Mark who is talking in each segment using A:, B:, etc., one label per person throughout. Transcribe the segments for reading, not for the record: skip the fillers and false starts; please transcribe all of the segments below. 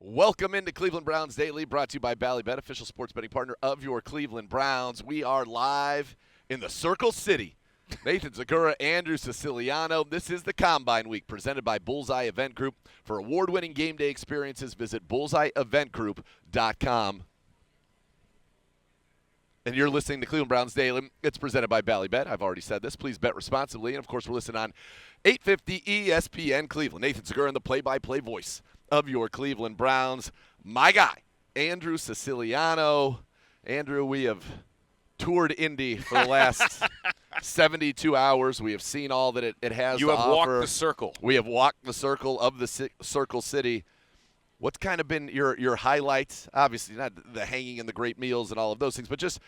A: Welcome into Cleveland Browns Daily, brought to you by Ballybet, official sports betting partner of your Cleveland Browns. We are live in the Circle City. Nathan Zagura, Andrew Siciliano. This is the Combine Week, presented by Bullseye Event Group. For award-winning game day experiences, visit bullseyeeventgroup.com. And you're listening to Cleveland Browns Daily. It's presented by Ballybet. I've already said this. Please bet responsibly. And, of course, we're listening on 850 ESPN Cleveland. Nathan Zagura, the play-by-play voice of your Cleveland Browns. My guy, Andrew Siciliano. Andrew, we have toured Indy for the last 72 hours. We have seen all that it has to offer.
B: You have walked the circle.
A: We have walked the circle of the Circle City. What's kind of been your highlights? Obviously, not the hanging and the great meals and all of those things, but just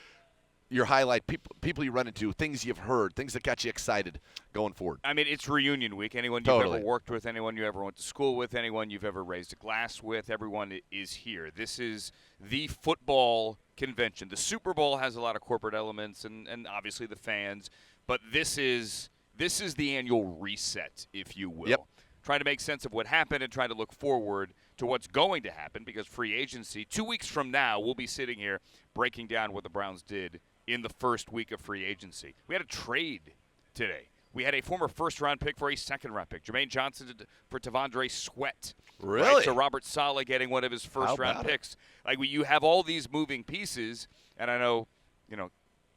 A: your highlight, people you run into, things you've heard, things that got you excited going forward.
B: I mean, it's reunion week. Anyone you've ever worked with, anyone you ever went to school with, anyone you've ever raised a glass with, everyone is here. This is the football convention. The Super Bowl has a lot of corporate elements and obviously the fans, but this is the annual reset, if you will.
A: Yep.
B: Trying to make sense of what happened and trying to look forward to what's going to happen, because free agency, 2 weeks from now, we'll be sitting here breaking down what the Browns did in the first week of free agency. We had a trade today. We had a former first-round pick for a second-round pick. Jermaine Johnson for Tavondre Sweat.
A: Really?
B: Right? So Robert Saleh getting one of his first-round picks. Like, you have all these moving pieces, and I know,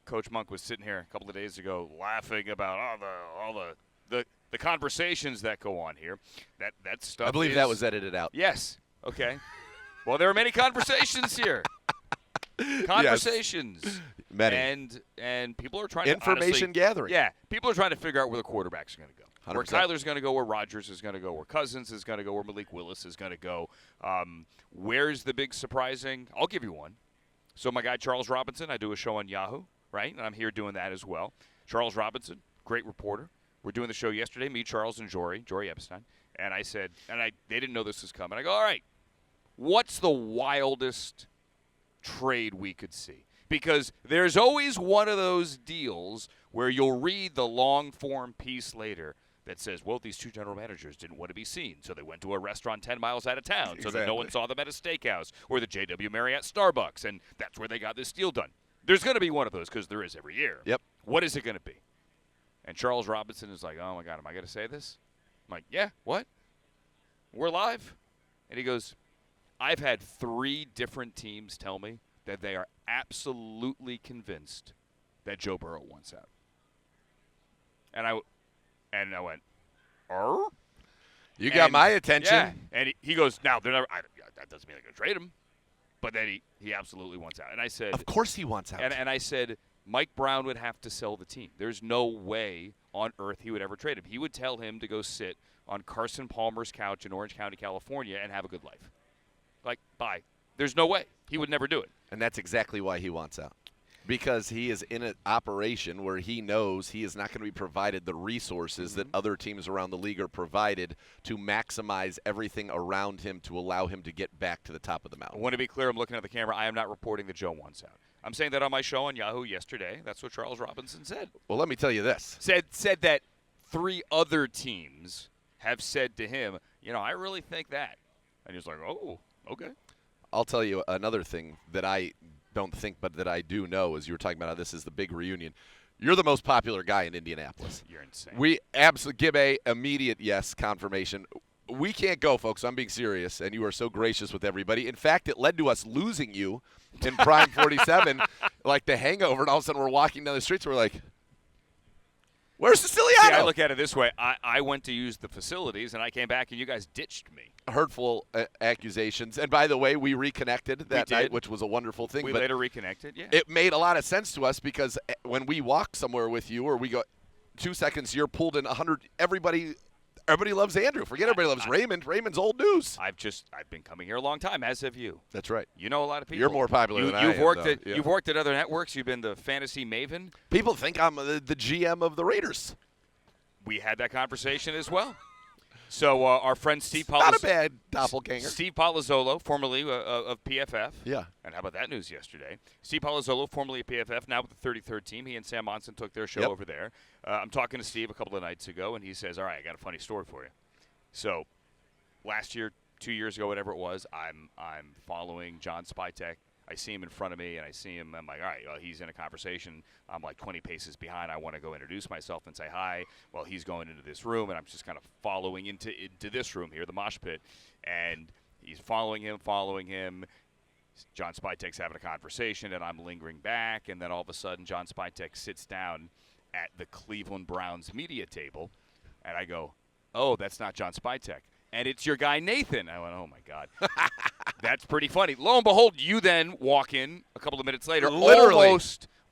B: Coach Monk was sitting here a couple of days ago laughing about all the conversations that go on here. That stuff.
A: I believe that was edited out.
B: Yes. Okay. Well, there are many conversations here. Conversations.
A: Yes. Many.
B: And people are trying
A: information gathering.
B: Yeah. People are trying to figure out where the quarterbacks are going to go.
A: 100%.
B: Where Kyler's going to go, where Rodgers is going to go, where Cousins is going to go, where Malik Willis is going to go. Where's the big surprising? I'll give you one. So my guy Charles Robinson, I do a show on Yahoo, right? And I'm here doing that as well. Charles Robinson, great reporter. We're doing the show yesterday, me, Charles, and Jory Epstein. And I said, they didn't know this was coming. I go, all right, what's the wildest trade we could see? Because there's always one of those deals where you'll read the long-form piece later that says, well, these two general managers didn't want to be seen, so they went to a restaurant 10 miles out of town so that no one saw them at a steakhouse or the J.W. Marriott Starbucks, and that's where they got this deal done. There's going to be one of those because there is every year.
A: Yep.
B: What is it going to be? And Charles Robinson is like, oh, my God, am I going to say this? I'm like, yeah, what? We're live? And he goes, I've had 3 different teams tell me that they are absolutely convinced that Joe Burrow wants out. And I went,
A: You got my attention.
B: Yeah. And he goes, now, they're never, that doesn't mean they're going to trade him. But then he absolutely wants out. And I said,
A: of course he wants out.
B: And I said, Mike Brown would have to sell the team. There's no way on earth he would ever trade him. He would tell him to go sit on Carson Palmer's couch in Orange County, California, and have a good life. Like, bye. There's no way. He would never do it.
A: And that's exactly why he wants out. Because he is in an operation where he knows he is not going to be provided the resources that other teams around the league are provided to maximize everything around him to allow him to get back to the top of the mountain.
B: I want to be clear. I'm looking at the camera. I am not reporting that Joe wants out. I'm saying that on my show on Yahoo yesterday. That's what Charles Robinson said.
A: Well, let me tell you this.
B: Said that 3 other teams have said to him, I really think that. And he's like, oh, okay.
A: I'll tell you another thing that I don't think but that I do know, as you were talking about how this is the big reunion. You're the most popular guy in Indianapolis.
B: You're insane.
A: We absolutely give a immediate yes confirmation. We can't go, folks. I'm being serious, and you are so gracious with everybody. In fact, it led to us losing you in Prime 47, like the hangover, and all of a sudden we're walking down the streets and we're like, where's Siciliano?
B: See, I look at it this way. I went to use the facilities, and I came back, and you guys ditched me.
A: Hurtful accusations. And by the way, we reconnected that night, which was a wonderful thing.
B: We later reconnected, yeah.
A: It made a lot of sense to us because when we walk somewhere with you or we go 2 seconds, you're pulled in 100. Everybody loves Andrew. Forget everybody loves Raymond. Raymond's old news.
B: I've been coming here a long time, as have you.
A: That's right.
B: You know a lot of people.
A: You're more popular than I am.
B: You've worked at other networks. You've been the fantasy maven.
A: People think I'm the GM of the Raiders.
B: We had that conversation as well. So our friend Steve Palazzolo.
A: Not a bad doppelganger.
B: Steve Palazzolo, formerly of PFF.
A: Yeah.
B: And how about that news yesterday? Steve Palazzolo, formerly of PFF, now with the 33rd team. He and Sam Monson took their show over there. I'm talking to Steve a couple of nights ago, and he says, all right, I got a funny story for you. So last year, 2 years ago, whatever it was, I'm following John Spytek. I see him in front of me, and I see him. I'm like, all right, well, he's in a conversation. I'm like 20 paces behind. I want to go introduce myself and say hi. Well, he's going into this room, and I'm just kind of following into this room here, the mosh pit, and he's following him. John Spytek's having a conversation, and I'm lingering back, and then all of a sudden, John Spytek sits down at the Cleveland Browns media table, and I go, oh, that's not John Spytek. And it's your guy, Nathan. I went, oh, my God. That's pretty funny. Lo and behold, you then walk in a couple of minutes later,
A: Literally.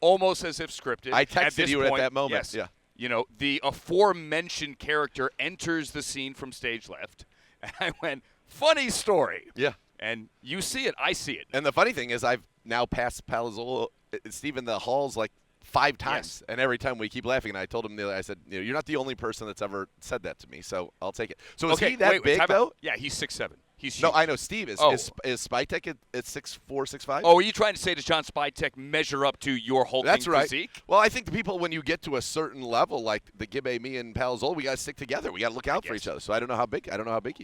B: almost as if scripted.
A: I texted you
B: point,
A: at that moment.
B: Yes,
A: Yeah.
B: You know, the aforementioned character enters the scene from stage left. And I went, funny story.
A: Yeah.
B: And you see it. I see it.
A: And the funny thing is I've now passed Palazzolo, Steve, in the halls like 5 times.
B: Yes.
A: And every time we keep laughing. And I told him, I said, you're not the only person that's ever said that to me, so I'll take it. So is he that
B: wait,
A: big,
B: time
A: though?
B: out. Yeah, he's 6'7". He's
A: No,
B: huge.
A: I know. Steve, is Spytek at 6'4", 6'5"?
B: Oh, are you trying to say does John Spytek measure up to your hulking
A: That's right.
B: physique?
A: Well, I think the people, when you get to a certain level, like the Gibbe, me, and Palazzolo, we got to stick together. We got to look out for each other. So I don't know how big he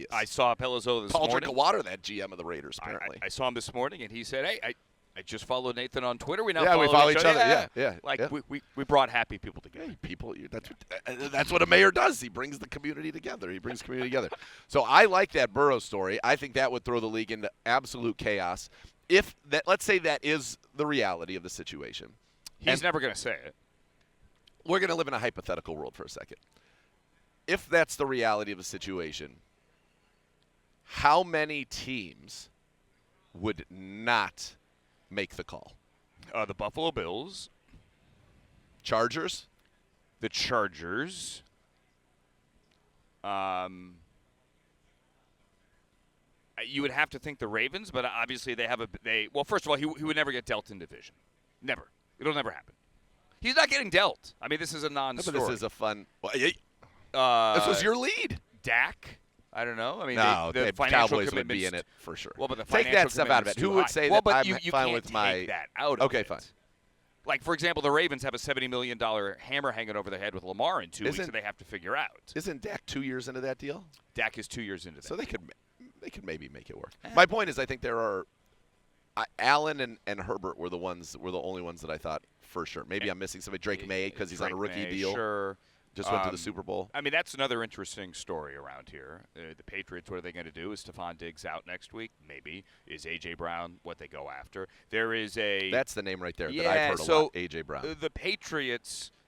A: is.
B: I saw Palazzolo this
A: Paul
B: morning.
A: drink of water, that GM of the Raiders, apparently.
B: I saw him this morning, and he said, hey, I just followed Nathan on Twitter. We now
A: we follow each other. Yeah.
B: Like,
A: yeah.
B: We brought happy people together.
A: Hey, people, that's what a mayor does. He brings the community together. So I like that Burrow story. I think that would throw the league into absolute chaos. If that, let's say that is the reality of the situation.
B: He's never going to say it.
A: We're going to live in a hypothetical world for a second. If that's the reality of the situation, how many teams would not make the call?
B: The Buffalo Bills.
A: Chargers?
B: The Chargers. You would have to think the Ravens, but obviously they have well, first of all, he would never get dealt in division. Never. It'll never happen. He's not getting dealt. I mean, this is a non-story.
A: But this is a fun. Well, this was your lead.
B: Dak. I don't know. I mean,
A: no,
B: the
A: the
B: financial
A: Cowboys would be in
B: commitments-
A: it for sure.
B: Well, but the
A: take
B: financial
A: that stuff out of it.
B: commitment's
A: Who
B: too
A: would
B: high.
A: say
B: well,
A: that
B: but
A: I'm
B: you
A: fine
B: can't
A: with
B: take
A: my?
B: that out of
A: Okay,
B: it.
A: fine.
B: Like, for example, the Ravens have a $70 million hammer hanging over their head with Lamar in 2 weeks that they have to figure out.
A: Isn't Dak 2 years into that deal?
B: Dak is 2 years into that.
A: So they could maybe make it work. My point is, I think there are Allen and Herbert were the only ones that I thought for sure. Maybe I'm missing somebody. Drake May because he's on a rookie deal.
B: Sure.
A: Just went to the Super Bowl.
B: I mean, that's another interesting story around here. The Patriots, what are they going to do? Is Stephon Diggs out next week? Maybe. Is A.J. Brown what they go after? There is a –
A: That's the name right there that I've heard a lot, A.J. Brown.
B: The Patriots –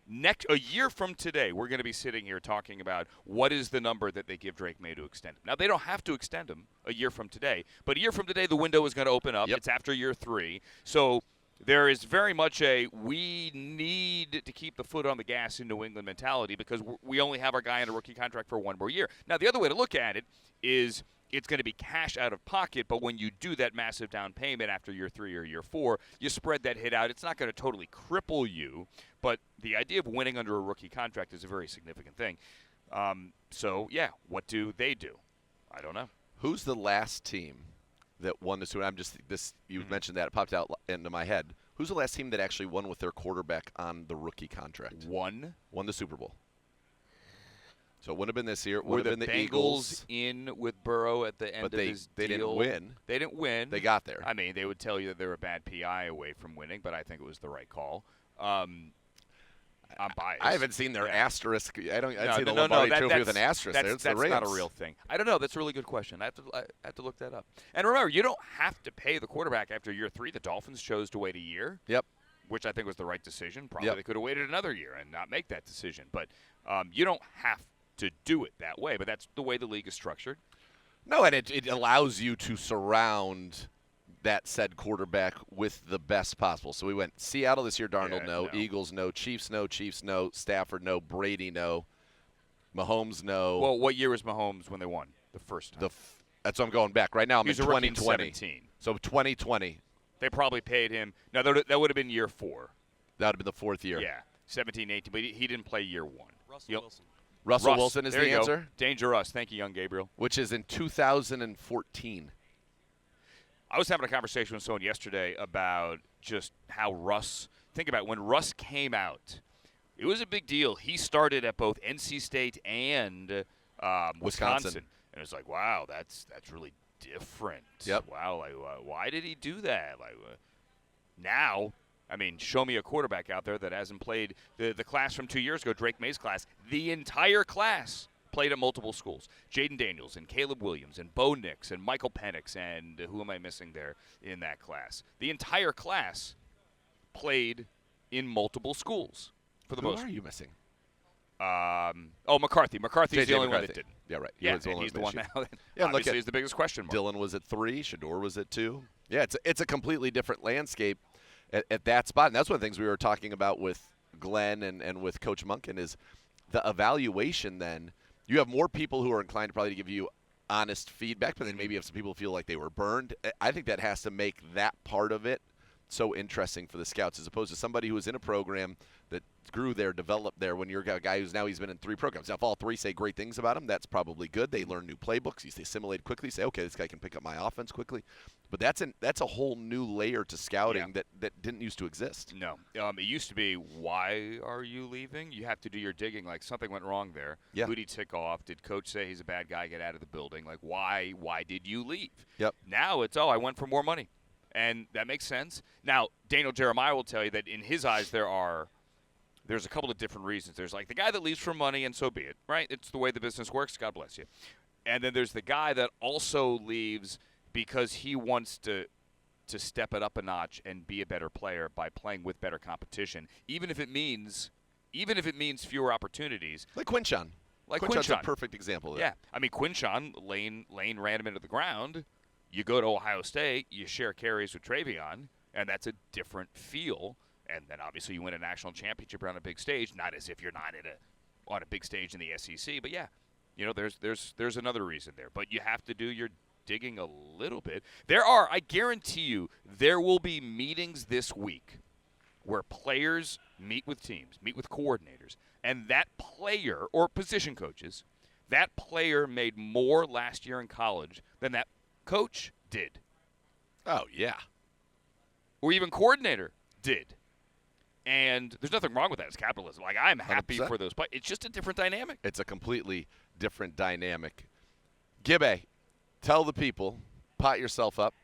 B: a year from today, we're going to be sitting here talking about what is the number that they give Drake May to extend him. Now, they don't have to extend him a year from today, but a year from today, the window is going to open up.
A: Yep.
B: It's after year 3. So there is very much a we need to keep the foot on the gas in New England mentality because we only have our guy on a rookie contract for 1 more year. Now, the other way to look at it is it's going to be cash out of pocket, but when you do that massive down payment after year 3 or year 4, you spread that hit out. It's not going to totally cripple you, but the idea of winning under a rookie contract is a very significant thing. So, yeah, what do they do? I don't know.
A: Who's the last team that won the Super Bowl? You mentioned that. It popped out into my head. Who's the last team that actually won with their quarterback on the rookie contract?
B: Won
A: the Super Bowl. So it would have been this year. It
B: Were
A: would have
B: the
A: been the
B: Bengals
A: Eagles
B: in with Burrow at the end
A: but
B: of his
A: they
B: deal?
A: didn't win.
B: They didn't win.
A: They got there.
B: I mean, they would tell you that they're a bad PI away from winning, but I think it was the right call. I'm biased.
A: I haven't seen their asterisk. I'd say the
B: no,
A: Lombardi
B: that-
A: Trophy with an asterisk there. It's
B: that's
A: the Rams.
B: not a real thing. I don't know. That's a really good question. I have to look that up. And remember, you don't have to pay the quarterback after year 3. The Dolphins chose to wait a year.
A: Yep.
B: Which I think was the right decision. Probably they could have waited another year and not make that decision. But you don't have to do it that way. But that's the way the league is structured.
A: No, and it allows you to surround that said quarterback with the best possible. So we went Seattle this year, Darnold, no. Eagles, no. Chiefs, no. Stafford, no. Brady, no. Mahomes, no.
B: Well, what year was Mahomes when they won the first time?
A: That's what I'm going back. Right now I'm in 2020.
B: 17.
A: So 2020.
B: They probably paid him. No, that would have been year 4.
A: That would have been the 4th year.
B: Yeah, 17, 18. But he didn't play year 1.
A: Russell Wilson is the answer?
B: Danger us. Thank you, young Gabriel.
A: Which is in 2014.
B: I was having a conversation with someone yesterday about just how Russ – think about it. When Russ came out, it was a big deal. He started at both NC State and Wisconsin. And it was like, wow, that's really different.
A: Yep.
B: Wow. Like, why did he do that? Like, now, I mean, show me a quarterback out there that hasn't played the class from 2 years ago, Drake May's class. The entire class played at multiple schools. Jaden Daniels and Caleb Williams and Bo Nix and Michael Penix and who am I missing there in that class? The entire class played in multiple schools for the most.
A: Who are you missing?
B: McCarthy. McCarthy's the only one
A: McCarthy.
B: that didn't.
A: Yeah, right.
B: Yeah, and he's the one now. That
A: Yeah,
B: obviously is the biggest question mark.
A: Dylan was at 3. Shador was at 2. Yeah, it's a completely different landscape at that spot. And that's one of the things we were talking about with Glenn and with Coach Munkin is the evaluation then. You have more people who are inclined to probably give you honest feedback, but then maybe you have some people who feel like they were burned. I think that has to make that part of it so interesting for the scouts as opposed to somebody who was in a program that grew there, developed there when you're a guy who's been in 3 programs. Now, if all 3 say great things about him, that's probably good. They learn new playbooks. They assimilate quickly, say, okay, this guy can pick up my offense quickly. But that's a whole new layer to scouting that didn't used to exist.
B: No. It used to be, why are you leaving? You have to do your digging, like something went wrong there.
A: Yeah.
B: Who did he tick off? Did coach say he's a bad guy, get out of the building? Like, why did you leave?
A: Yep.
B: Now it's, I went for more money. And that makes sense. Now, Daniel Jeremiah will tell you that in his eyes there's a couple of different reasons. There's like the guy that leaves for money, and so be it, right? It's the way the business works. God bless you. And then there's the guy that also leaves because he wants to step it up a notch and be a better player by playing with better competition, even if it means fewer opportunities.
A: Like Quinshon. Quinshon's a perfect example of that.
B: Yeah. I mean, Quinshon, Lane ran him into the ground. You go to Ohio State, you share carries with Travion, and that's a different feel. And then obviously you win a national championship on a big stage, not as if you're not on a big stage in the SEC. But yeah, there's another reason there. But you have to do your digging a little bit. I guarantee you, there will be meetings this week where players meet with teams, meet with coordinators, and that player or position coaches, that player made more last year in college than that coach did.
A: Oh, yeah.
B: Or even coordinator did. And there's nothing wrong with that. It's capitalism. Like, I'm happy
A: 100%.
B: for those players. It's just a different dynamic.
A: It's a completely different dynamic. Gibbe, tell the people, pot yourself up,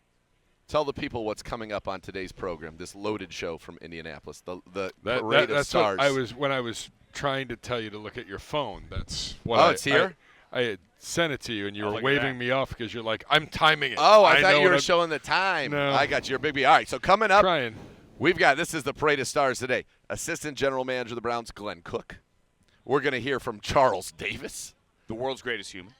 A: tell the people what's coming up on today's program, this loaded show from Indianapolis, the parade of stars.
C: That's what I was trying to tell you to look at your phone. That's what
A: it's here?
C: I had sent it to you, and you were
B: look at
C: waving
B: that.
C: me off because you're like, I'm timing it.
A: Oh, I thought
C: know
A: you were
C: what
A: showing the time.
C: No.
A: I got you. You're a big B. All right, so coming up,
C: trying.
A: this is the parade of stars today. Assistant General Manager of the Browns, Glenn Cook. We're going to hear from Charles Davis.
B: The world's greatest human.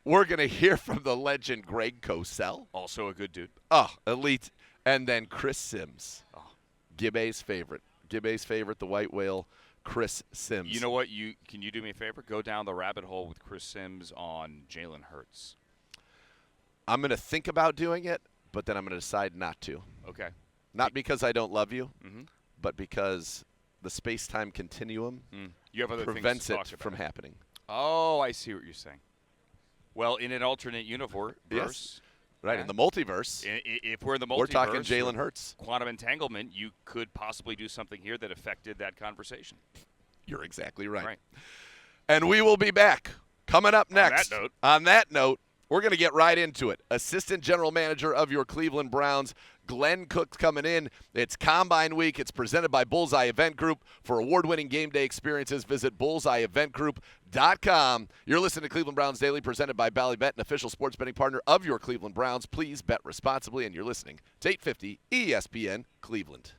A: We're going to hear from the legend Greg Cosell.
B: Also a good dude.
A: Oh, elite. And then Chris Sims. Oh. Gibbe's favorite, the white whale, Chris Sims.
B: You know what? Can you do me a favor? Go down the rabbit hole with Chris Sims on Jalen Hurts.
A: I'm going to think about doing it, but then I'm going to decide not to.
B: Okay.
A: Not because I don't love you,
B: Mm-hmm.
A: but because the space-time continuum
B: You have other
A: prevents
B: things to talk
A: it
B: about.
A: from happening.
B: Oh, I see what you're saying. Well, in an alternate universe,
A: Yes. Right,
B: yeah.
A: in the multiverse,
B: If we're in the multiverse,
A: we're talking Jalen Hurts.
B: Quantum entanglement, you could possibly do something here that affected that conversation.
A: You're exactly right.
B: Right.
A: And we will be back coming up next.
B: On that
A: note, we're going to get right into it. Assistant General Manager of your Cleveland Browns, Glenn Cook's coming in. It's Combine Week. It's presented by Bullseye Event Group. For award-winning game day experiences, visit bullseyeeventgroup.com. You're listening to Cleveland Browns Daily, presented by Bally Bet, an official sports betting partner of your Cleveland Browns. Please bet responsibly, and you're listening to 850 ESPN Cleveland.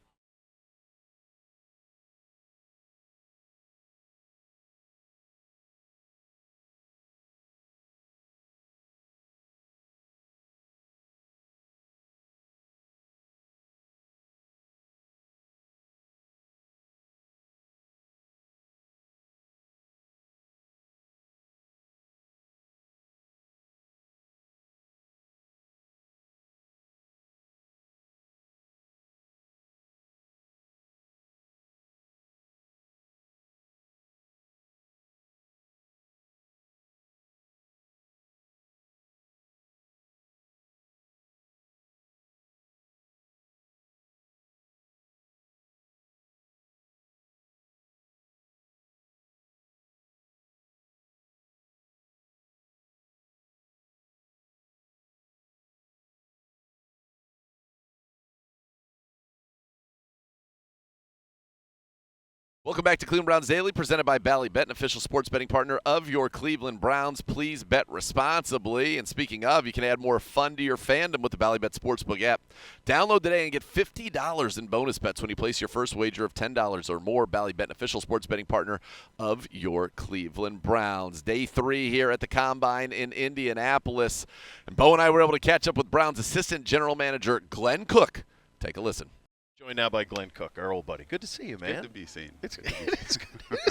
A: Welcome back to Cleveland Browns Daily, presented by Bally Bet, an official sports betting partner of your Cleveland Browns. Please bet responsibly. And speaking of, you can add more fun to your fandom with the Bally Bet Sportsbook app. Download today and get $50 in bonus bets when you place your first wager of $10 or more. Bally Bet, an official sports betting partner of your Cleveland Browns. Day 3 here at the Combine in Indianapolis. And Bo and I were able to catch up with Browns Assistant General Manager Glenn Cook. Take a listen.
D: Joined now by Glenn Cook, our old buddy. Good to see you, man.
E: Good to be seen.
D: It's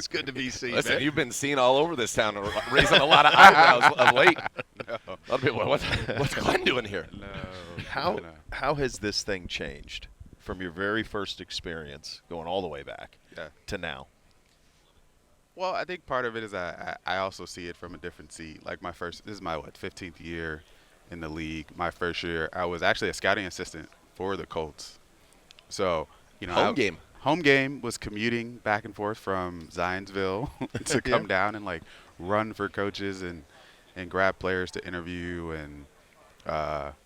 D: good to be seen.
A: Listen,
D: man.
A: you've been seen all over this town, raising a lot of eyebrows of late.
E: No.
A: A lot of people, what's Glenn doing here?
E: No.
D: How has this thing changed from your very first experience, going all the way back, to now?
E: Well, I think part of it is I also see it from a different seat. Like this is my 15th year in the league. My first year, I was actually a scouting assistant for the Colts. So, home game was commuting back and forth from Zionsville to come down and run for coaches and grab players to interview and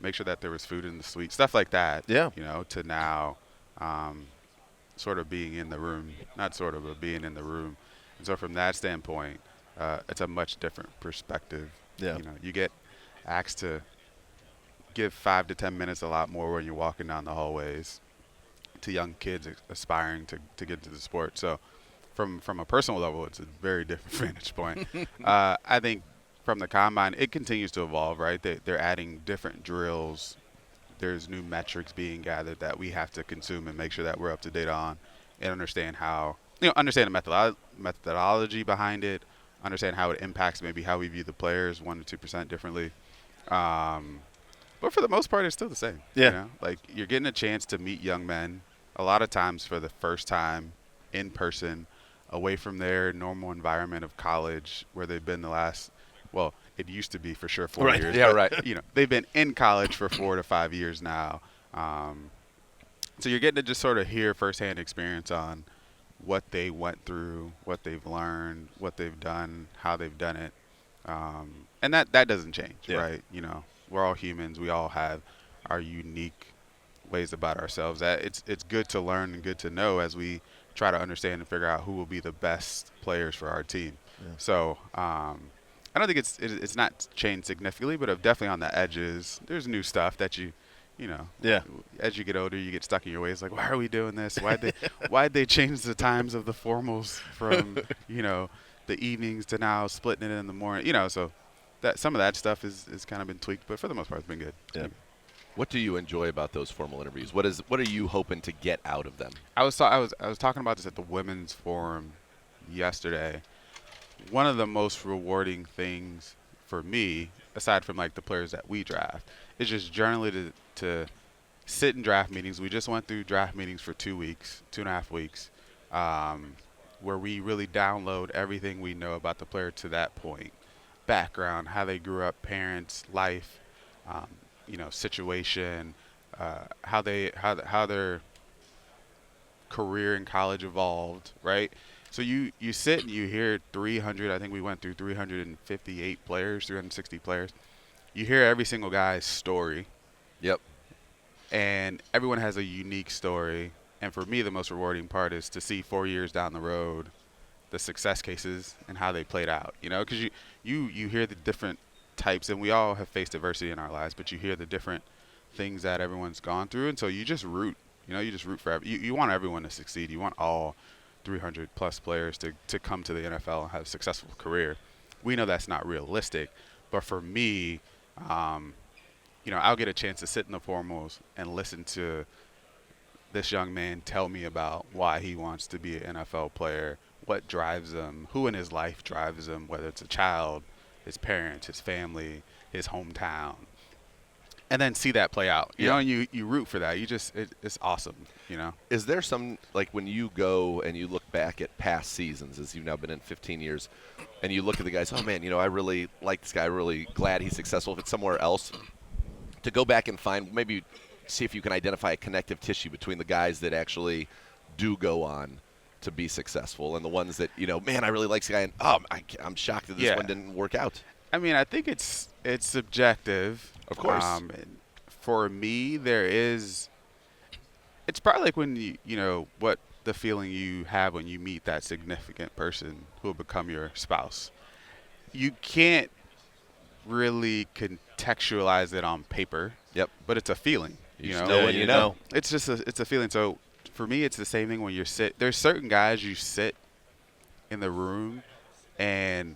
E: make sure that there was food in the suite, stuff like that.
D: Yeah.
E: To now sort of being in the room, not sort of, but being in the room. And so from that standpoint, it's a much different perspective.
D: Yeah.
E: You get asked to give 5 to 10 minutes a lot more when you're walking down the hallways to young kids aspiring to get into the sport. So from a personal level, it's a very different vantage point. I think from the Combine, it continues to evolve, right? They're adding different drills. There's new metrics being gathered that we have to consume and make sure that we're up to date on and understand how, understand the methodology behind it, understand how it impacts maybe how we view the players 1% to 2% differently. But for the most part, it's still the same.
D: Yeah.
E: You're getting a chance to meet young men a lot of times for the first time in person, away from their normal environment of college where they've been it used to be for sure 4 years.
A: Yeah,
E: but,
A: right.
E: They've been in college for 4 to 5 years now. So you're getting to just sort of hear firsthand experience on what they went through, what they've learned, what they've done, how they've done it. And that doesn't change, right? We're all humans. We all have our unique ways about ourselves. It's good to learn and good to know as we try to understand and figure out who will be the best players for our team.
D: Yeah.
E: So I don't think it's not changed significantly, but definitely on the edges. There's new stuff that as you get older, you get stuck in your ways. Like, why are we doing this? Why'd they change the times of the formals from the evenings to now splitting it in the morning? So that some of that stuff is kind of been tweaked, but for the most part, it's been good.
D: Yeah.
A: What do you enjoy about those formal interviews? What are you hoping to get out of them?
E: I was talking about this at the women's forum yesterday. One of the most rewarding things for me, aside from the players that we draft, is just generally to sit in draft meetings. We just went through draft meetings for 2.5 weeks, where we really download everything we know about the player to that point. Background, how they grew up, parents, life, situation, how their career in college evolved, right? So you sit and you hear 300. I think we went through 358 players, 360 players. You hear every single guy's story.
A: Yep.
E: And everyone has a unique story. And for me, the most rewarding part is to see 4 years down the road the success cases and how they played out, because you hear the different types, and we all have faced adversity in our lives, but you hear the different things that everyone's gone through, and so you just root for you want everyone to succeed. You want all 300 plus players to come to the NFL and have a successful career. We know that's not realistic, but for me, I'll get a chance to sit in the formals and listen to this young man tell me about why he wants to be an NFL player, what drives him, who in his life drives him, whether it's a child, his parents, his family, his hometown, and then see that play out. You know, and you root for that. It's awesome.
A: Is there some, when you go and you look back at past seasons, as you've now been in 15 years, and you look at the guys, oh man, I really like this guy. I'm really glad he's successful. If it's somewhere else, to go back and find, maybe see if you can identify a connective tissue between the guys that actually do go on to be successful and the ones that, man, I really like this guy, and I'm shocked that this one didn't work out.
E: I mean, I think it's subjective.
A: Of course.
E: For me, it's probably like when what the feeling you have when you meet that significant person who will become your spouse. You can't really contextualize it on paper.
A: Yep.
E: But it's a feeling.
A: You
E: You
A: just
E: know,
A: know when you know.
E: It's just it's a feeling. So for me, it's the same thing when there's certain guys you sit in the room and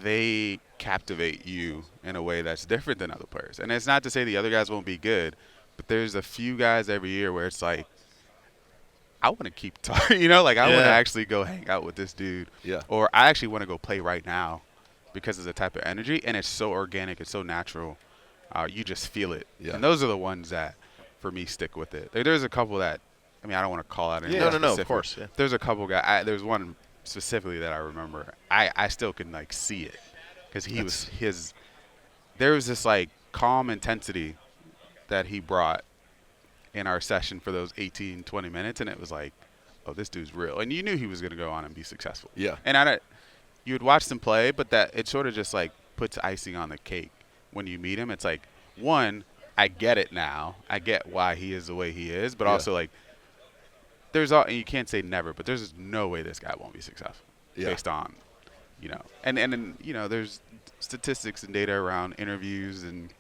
E: they captivate you in a way that's different than other players. And it's not to say the other guys won't be good, but there's a few guys every year where it's like, I want to keep talking, I want to actually go hang out with this dude.
A: Yeah.
E: Or I actually want to go play right now because of the type of energy, and it's so organic, it's so natural. You just feel it.
A: Yeah.
E: And those are the ones that, for me, stick with it. There's a couple that, I don't want to call out any
D: No,
E: specific.
D: of course. Yeah.
E: There's a couple guys. There's one specifically that I remember. I still can, see it because there was this, calm intensity that he brought in our session for those 18, 20 minutes, and it was like, oh, this dude's real. And you knew he was going to go on and be successful.
A: Yeah.
E: And you would watch them play, but that it sort of just, puts icing on the cake when you meet him. It's like, one, I get it now. I get why he is the way he is, but also, and you can't say never, but there's no way this guy won't be successful based on, and then, there's statistics and data around interviews and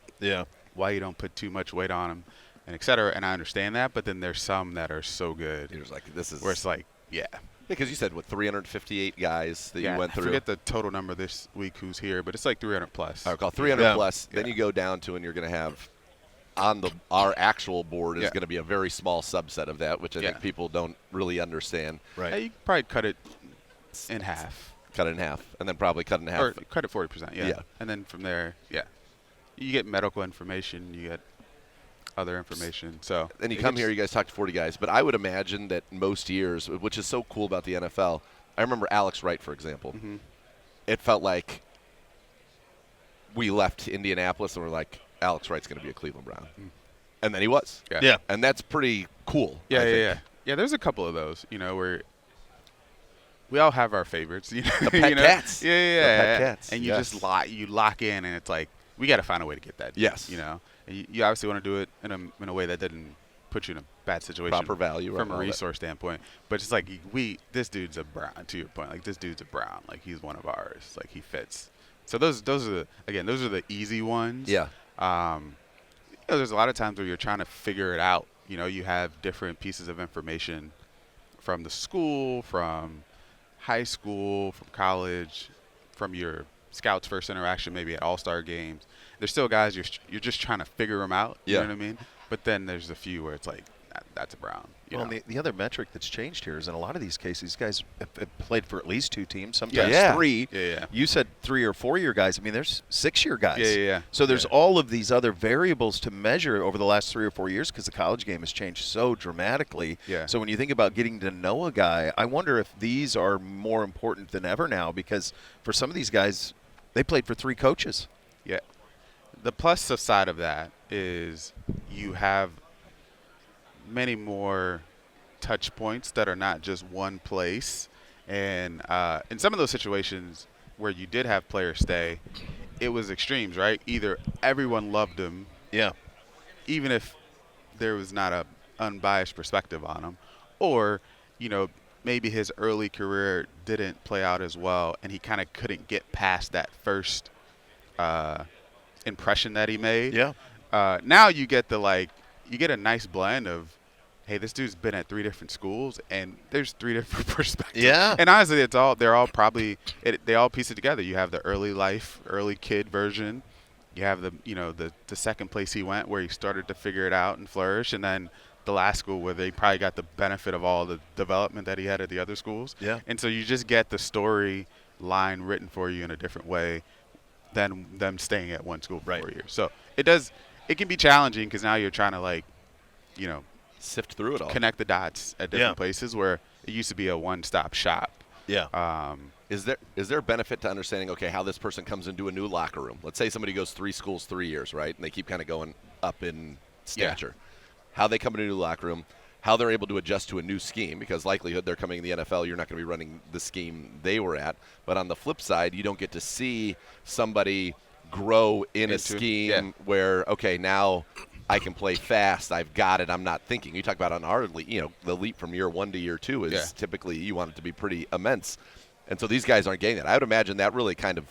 E: why you don't put too much weight on him and et cetera. And I understand that, but then there's some that are so good.
A: You're just like, this is.
E: Where it's like, yeah.
A: Because you said, 358 guys that you went through?
E: I forget the total number this week who's here, but it's like 300 plus.
A: All right, call 300 plus. Then you go down to, and you're going to have on our actual board is going to be a very small subset of that, which I think people don't really understand.
D: Right.
E: You could probably cut it in half.
A: Cut it in half, and then probably cut it in half.
E: Or cut it 40%, yeah. And then from there, you get medical information, you get other information. So
A: then you come here, you guys talk to 40 guys. But I would imagine that most years, which is so cool about the NFL, I remember Alex Wright, for example.
E: Mm-hmm.
A: It felt like we left Indianapolis and we're like, Alex Wright's going to be a Cleveland Brown. And then he was.
E: Yeah.
A: And that's pretty cool. I think.
E: Yeah, there's a couple of those, where we all have our favorites.
A: The pet cats.
E: Yeah.
A: The pet cats.
E: And you just lock in, and it's like, we got to find a way to get that.
A: Yes.
E: And you obviously want to do it in a way that doesn't put you in a bad situation.
A: Proper value.
E: From a resource standpoint. But it's like, this dude's a Brown, to your point. Like, this dude's a Brown. Like, he's one of ours. Like, he fits. So those are the easy ones.
A: Yeah.
E: There's a lot of times where you're trying to figure it out. You have different pieces of information from the school, from high school, from college, from your scouts' first interaction, maybe at all-star games. There's still guys you're just trying to figure them out. You know what I mean? But then there's a few where it's like, that's a Brown.
D: Well, and the other metric that's changed here is in a lot of these cases, these guys have played for at least 2 teams, sometimes 3.
E: Yeah.
D: You said 3 or 4-year guys. I mean, there's 6-year guys.
E: Yeah.
D: So there's all of these other variables to measure over the last 3 or 4 years because the college game has changed so dramatically.
E: Yeah.
D: So when you think about getting to know a guy, I wonder if these are more important than ever now because for some of these guys, they played for 3 coaches.
E: Yeah. The plus side of that is you have many more touch points that are not just one place. And in some of those situations where you did have players stay, it was extremes, right? Either everyone loved him, even if there was not a unbiased perspective on him, or, maybe his early career didn't play out as well and he kind of couldn't get past that first impression that he made.
D: Yeah.
E: Now you get you get a nice blend of, hey, this dude's been at 3 different schools, and there's 3 different perspectives.
D: Yeah.
E: And honestly, they all piece it together. You have the early kid version. You have the second place he went where he started to figure it out and flourish, and then the last school where they probably got the benefit of all the development that he had at the other schools.
D: Yeah.
E: And so you just get the story line written for you in a different way than them staying at one school for 4 years. So it can be challenging because now you're trying to
A: sift through it all.
E: Connect the dots at different places where it used to be a one-stop shop.
D: Yeah.
A: Is there a benefit to understanding, okay, how this person comes into a new locker room? Let's say somebody goes 3 schools, 3 years, right? And they keep kind of going up in stature. Yeah. How they come into a new locker room, how they're able to adjust to a new scheme, because likelihood they're coming in the NFL, you're not going to be running the scheme they were at. But on the flip side, you don't get to see somebody grow in a scheme where, okay, now I can play fast. I've got it. I'm not thinking. You talk about on our leap, the leap from year 1 to year 2 is typically you want it to be pretty immense. And so these guys aren't getting that. I would imagine that really kind of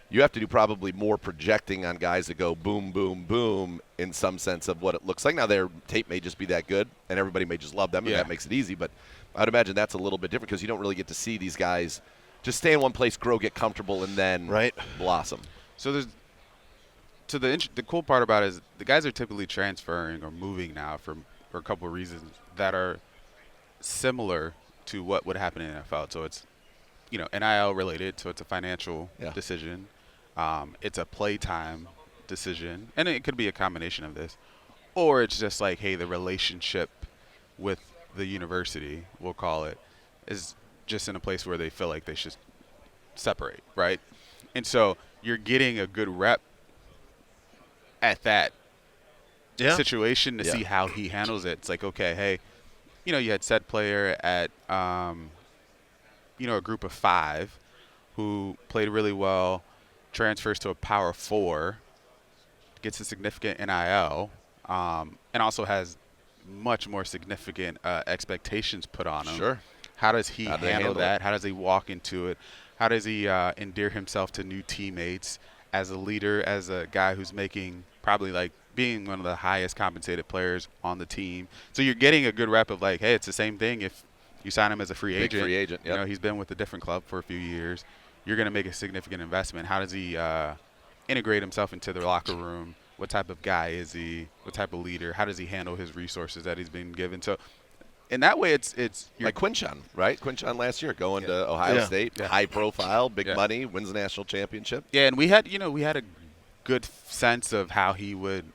A: you have to do probably more projecting on guys that go boom, boom, boom in some sense of what it looks like. Now their tape may just be that good and everybody may just love them and that makes it easy. But I would imagine that's a little bit different because you don't really get to see these guys just stay in one place, grow, get comfortable, and then blossom.
E: So the cool part about it is the guys are typically transferring or moving now for a couple of reasons that are similar to what would happen in the NFL. So it's NIL related, so it's a financial decision. It's a playtime decision, and it could be a combination of this, or it's just like, hey, the relationship with the university, we'll call it, is just in a place where they feel like they should separate, right? And so you're getting a good rep at that situation to see how he handles it. It's like, okay, hey, you had said player at, a group of 5 who played really well, transfers to a power 4, gets a significant NIL, and also has much more significant expectations put on him.
A: Sure.
E: How does he handle that? How does he walk into it? How does he endear himself to new teammates as a leader, as a guy who's making probably like being one of the highest compensated players on the team? So you're getting a good rep of like, hey, it's the same thing if you sign him as a free agent.
A: Big free agent, yep.
E: He's been with a different club for a few years. You're going to make a significant investment. How does he integrate himself into the locker room? What type of guy is he? What type of leader? How does he handle his resources that he's been given? So in that way, it's
A: like Quinshon, right? Quinshon last year going to Ohio State, high profile, big money, wins the national championship.
E: Yeah, and we had a good sense of how he would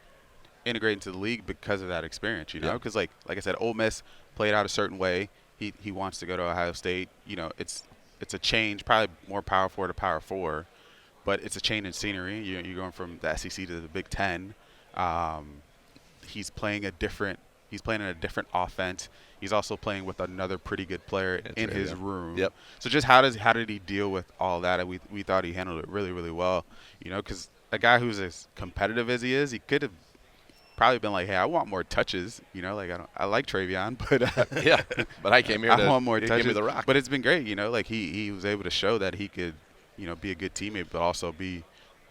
E: integrate into the league because of that experience, because like I said, Ole Miss played out a certain way. He wants to go to Ohio State. It's a change, probably more Power 4 to Power 4, but it's a change in scenery. You're going from the SEC to the Big Ten. He's playing in a different offense. He's also playing with another pretty good player in his room.
A: Yep.
E: So just how did he deal with all that? And we thought he handled it really, really well. Because a guy who's as competitive as he is, he could have probably been like, hey, I want more touches. I like Travion, but
A: but I came here.
E: I want more touches.
A: Give me the rock.
E: But it's been great. He was able to show that he could, be a good teammate, but also be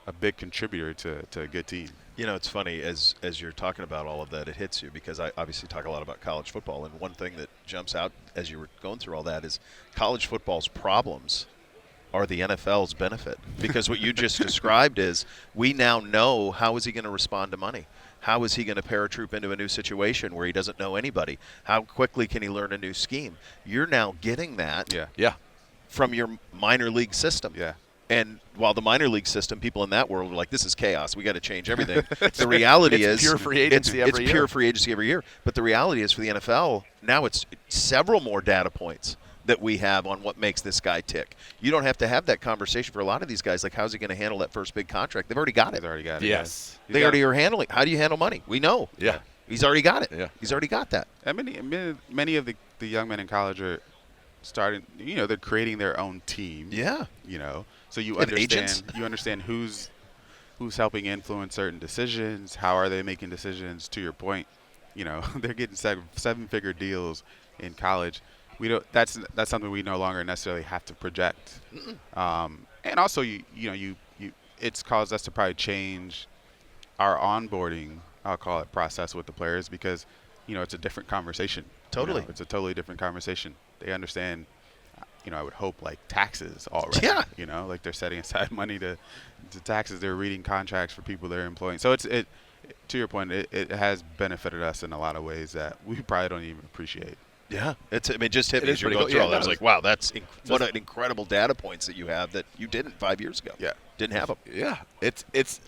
E: a big contributor to a good team.
D: It's funny as you're talking about all of that, it hits you because I obviously talk a lot about college football, and one thing that jumps out as you were going through all that is college football's problems are the NFL's benefit, because what you just described is we now know how is he going to respond to money. How is he going to paratroop into a new situation where he doesn't know anybody? How quickly can he learn a new scheme? You're now getting that from your minor league system.
E: Yeah.
D: And while the minor league system, people in that world are like, this is chaos. We got to change everything. The reality is
A: pure free agency every year.
D: It's pure free agency every year. But the reality is for the NFL, now it's several more data points that we have on what makes this guy tick. You don't have to have that conversation for a lot of these guys. Like, how's he going to handle that first big contract? They've already got it.
A: Yes.
D: They already are handling. How do you handle money? We know.
A: Yeah.
D: He's already got it.
A: Yeah.
D: He's already got that.
E: And many of the young men in college are starting. They're creating their own team.
D: Yeah.
E: So you
D: And
E: understand.
D: agents.
E: You understand who's helping influence certain decisions. How are they making decisions? To your point, they're getting 7-figure deals in college. We don't. That's something we no longer necessarily have to project. And also, it's caused us to probably change our onboarding, I'll call it, process with the players, because it's a different conversation.
D: Totally.
E: It's a totally different conversation. They understand. I would hope like taxes already.
D: Yeah.
E: Like they're setting aside money to taxes. They're reading contracts for people they're employing. So to your point, it has benefited us in a lot of ways that we probably don't even appreciate.
D: Yeah, it just hit me as you're
A: pretty
D: going
A: cool.
D: through all that. I was like, wow, what an incredible data points that you have that you didn't 5 years ago.
E: Yeah,
D: didn't have them.
A: Yeah, it's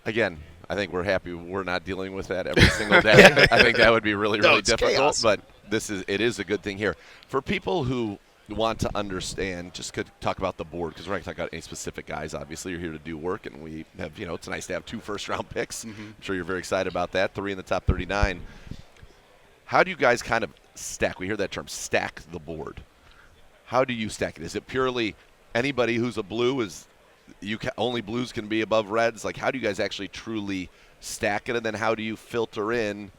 A: again. I think we're happy we're not dealing with that every single day. I think that would be really, really difficult.
D: Chaos.
A: But it is a good thing here for people who want to understand. Just could talk about the board, because we're not going to talk about any specific guys. Obviously, you're here to do work, and we have it's nice to have 2 first-round picks.
E: Mm-hmm.
A: I'm sure you're very excited about that. 3 in the top 39. How do you guys kind of stack? We hear that term, stack the board. How do you stack it? Is it purely anybody who's a blue is only blues can be above reds? Like, how do you guys actually truly stack it, and then how do you filter in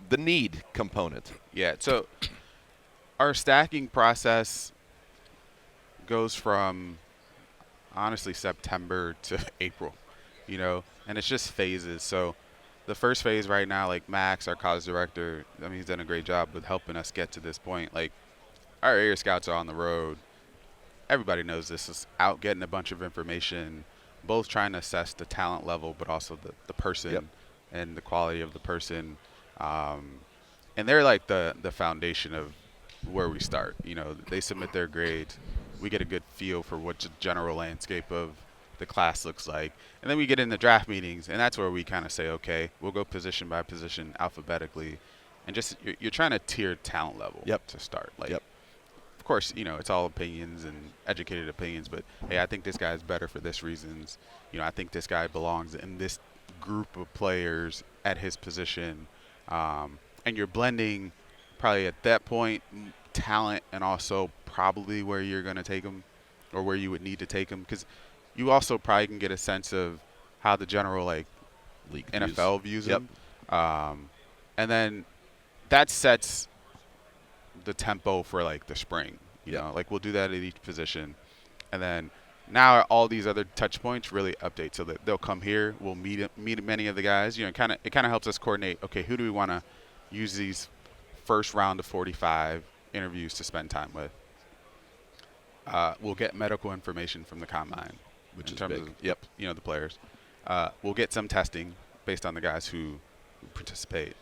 A: the need component?
E: Yeah, so our stacking process goes from honestly September to April, and it's just phases. So the first phase right now, like Max, our college director, I mean, he's done a great job with helping us get to this point. Like, our area scouts are on the road. Everybody knows this is out getting a bunch of information, both trying to assess the talent level, but also the person and the quality of the person. And they're like the foundation of where we start. They submit their grades. We get a good feel for what the general landscape of the class looks like. And then we get in the draft meetings, and that's where we kind of say, okay, we'll go position by position alphabetically. And just you're trying to tier talent level to start. Like, of course, it's all opinions and educated opinions, but, hey, I think this guy is better for this reasons. I think this guy belongs in this group of players at his position. And you're blending probably at that point talent and also probably where you're going to take them or where you would need to take them, because you also probably can get a sense of how the general
A: League
E: NFL views them. And then that sets the tempo for the spring. Like, we'll do that at each position. And then now all these other touch points really update, so that they'll come here. We'll meet many of the guys. It kind of helps us coordinate. Okay, who do we want to use these first round of 45 interviews to spend time with? We'll get medical information from the combine,
A: Which
E: in
A: is
E: terms
A: big.
E: of the players. We'll get some testing based on the guys who participate.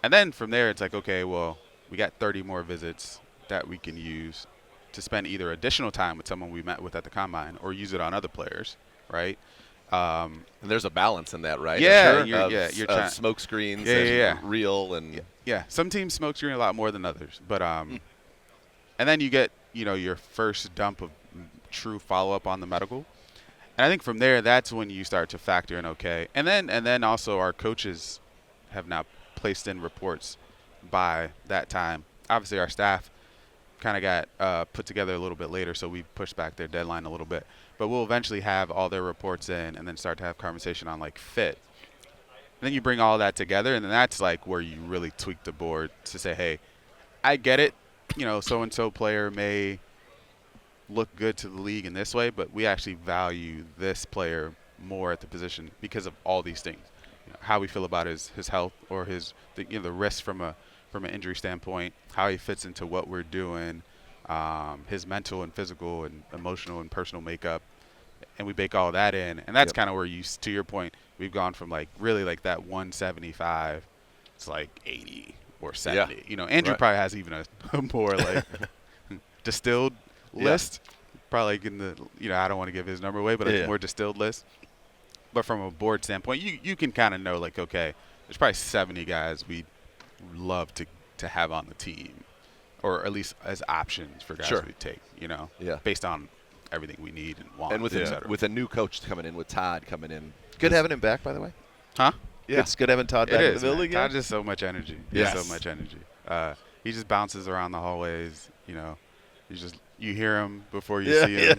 E: And then from there, it's like, okay, well, we got 30 more visits that we can use to spend either additional time with someone we met with at the combine or use it on other players, right?
A: And there's a balance in that, right?
E: Yeah,
A: You're trying smoke screens and real and
E: some teams smoke screen a lot more than others, but and then you get your first dump of true follow up on the medical, and I think from there that's when you start to factor in and then also our coaches have now placed in reports by that time. Obviously our staff kind of got put together a little bit later, so we pushed back their deadline a little bit. But we'll eventually have all their reports in and then start to have conversation on fit. And then you bring all that together, and then that's where you really tweak the board to say, hey, I get it. So-and-so player may look good to the league in this way, but we actually value this player more at the position because of all these things. How we feel about his health or the risk from an injury standpoint, how he fits into what we're doing, his mental and physical and emotional and personal makeup, and we bake all that in. And that's kind of where to your point, we've gone from really that 175 to 80 or 70. Andrew probably has even a more distilled list, probably in the I don't want to give his number away, but a more distilled list. But from a board standpoint, you can kind of know okay, there's probably 70 guys we'd love to have on the team, or at least as options for guys we take, based on everything we need and want.
A: And with a new coach coming in, with Todd coming in.
D: Good having him back, by the way.
E: Huh?
D: Yeah. It's good having Todd back in the building.
E: Todd just so much energy. So much energy. He just bounces around the hallways, you hear him before you see him.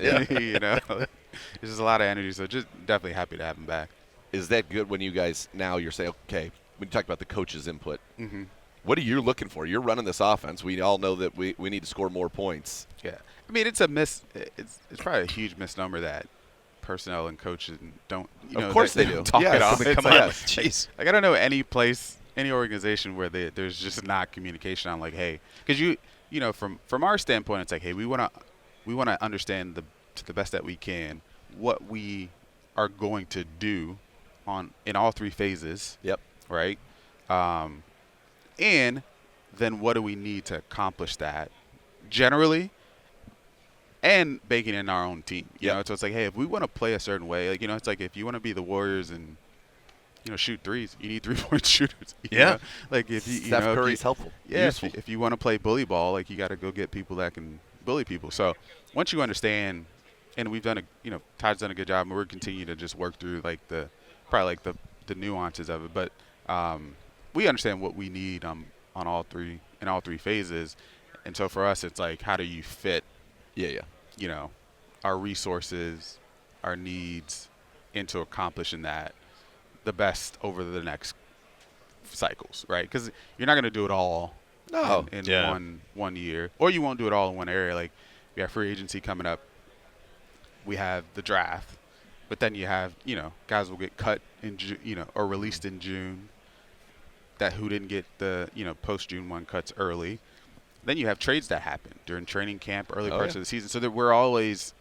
E: There's just a lot of energy, so just definitely happy to have him back.
A: Is that good when you guys you're saying, okay, when you talk about the coach's input,
E: mm-hmm.
A: What are you looking for? You're running this offense. We all know that we need to score more points.
E: Yeah. I mean, it's probably a huge misnomer that personnel and coaches don't,
A: of course they do.
E: Talk it off.
D: Come on. Jeez.
E: I don't know any place, any organization where there's just not communication on hey, because from our standpoint, it's hey, we want to understand to the best that we can what we are going to do in all three phases.
A: Yep.
E: Right. And then what do we need to accomplish that generally, and baking in our own team. So it's hey, if we want to play a certain way, it's if you want to be the Warriors and shoot threes, you need 3-point shooters.
D: Yeah.
E: If you
A: Steph Curry's helpful.
E: Yeah.
A: Useful.
E: If you want to play bully ball, you got to go get people that can bully people. So once you understand, and we've done Todd's done a good job, and we're continuing to just work through the nuances of it, but we understand what we need in all three phases, and so for us, it's how do you fit, our resources our needs into accomplishing that the best over the next cycles, right? Because you're not going to do it all in
D: Yeah.
E: one year, or you won't do it all in one area. Like we have free agency coming up, we have the draft, but then you have guys will get cut in or released in June. That who didn't get the post June 1 cuts early. Then you have trades that happen during training camp, early parts of the season, so that we're always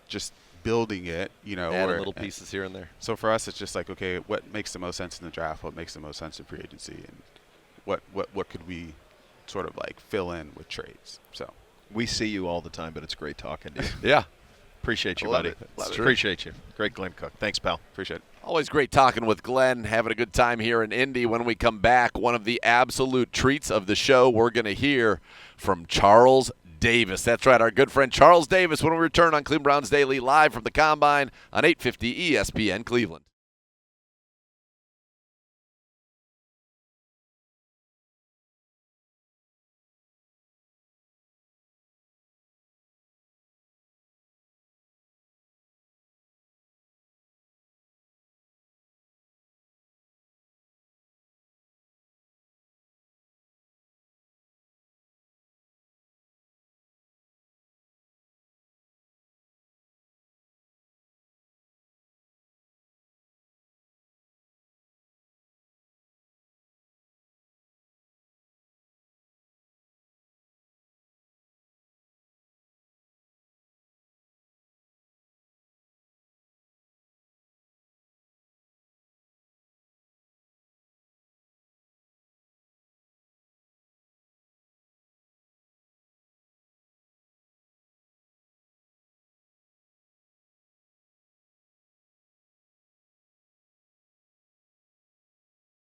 E: just building it,
A: Adding little pieces here and there.
E: So for us, it's just like, okay, what makes the most sense in the draft? What makes the most sense in free agency? And what could we sort of like fill in with trades? So
D: We see you all the time, but it's great talking to you.
A: Yeah.
D: Appreciate you,
A: Love
D: buddy.
A: it. Love it.
D: Appreciate you. Great Glenn Cook. Thanks, pal.
E: appreciate it.
A: Always great talking with Glenn, having a good time here in Indy. When we come back, one of the absolute treats of the show, we're going to hear from Charles Davis. That's right, our good friend Charles Davis when we return on Cleveland Browns Daily live from the Combine on 850 ESPN Cleveland.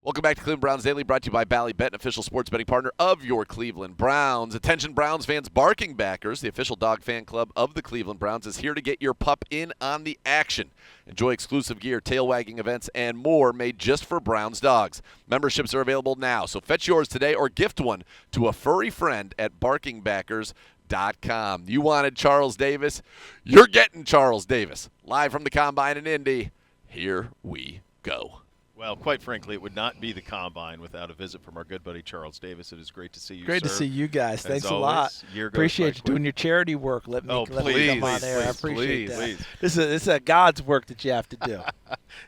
A: Welcome back to Cleveland Browns Daily, brought to you by Bally Bet, an official sports betting partner of your Cleveland Browns. Attention Browns fans, Barking Backers, the official dog fan club of the Cleveland Browns, is here to get your pup in on the action. Enjoy exclusive gear, tail wagging events, and more made just for Browns dogs. Memberships are available now, so fetch yours today or gift one to a furry friend at barkingbackers.com. You wanted Charles Davis? You're getting Charles Davis. Live from the Combine in Indy. Here we go.
D: Well, quite frankly, it would not be the Combine without a visit from our good buddy Charles Davis. It is great to see you,
F: Great to
D: sir.
F: see you guys.
D: As
F: Thanks a
D: always,
F: lot.
D: year goes
F: Appreciate
D: by
F: you
D: quick.
F: doing your charity work. Let me come on there. I appreciate that.
D: please.
F: This is a God's work that you have to do.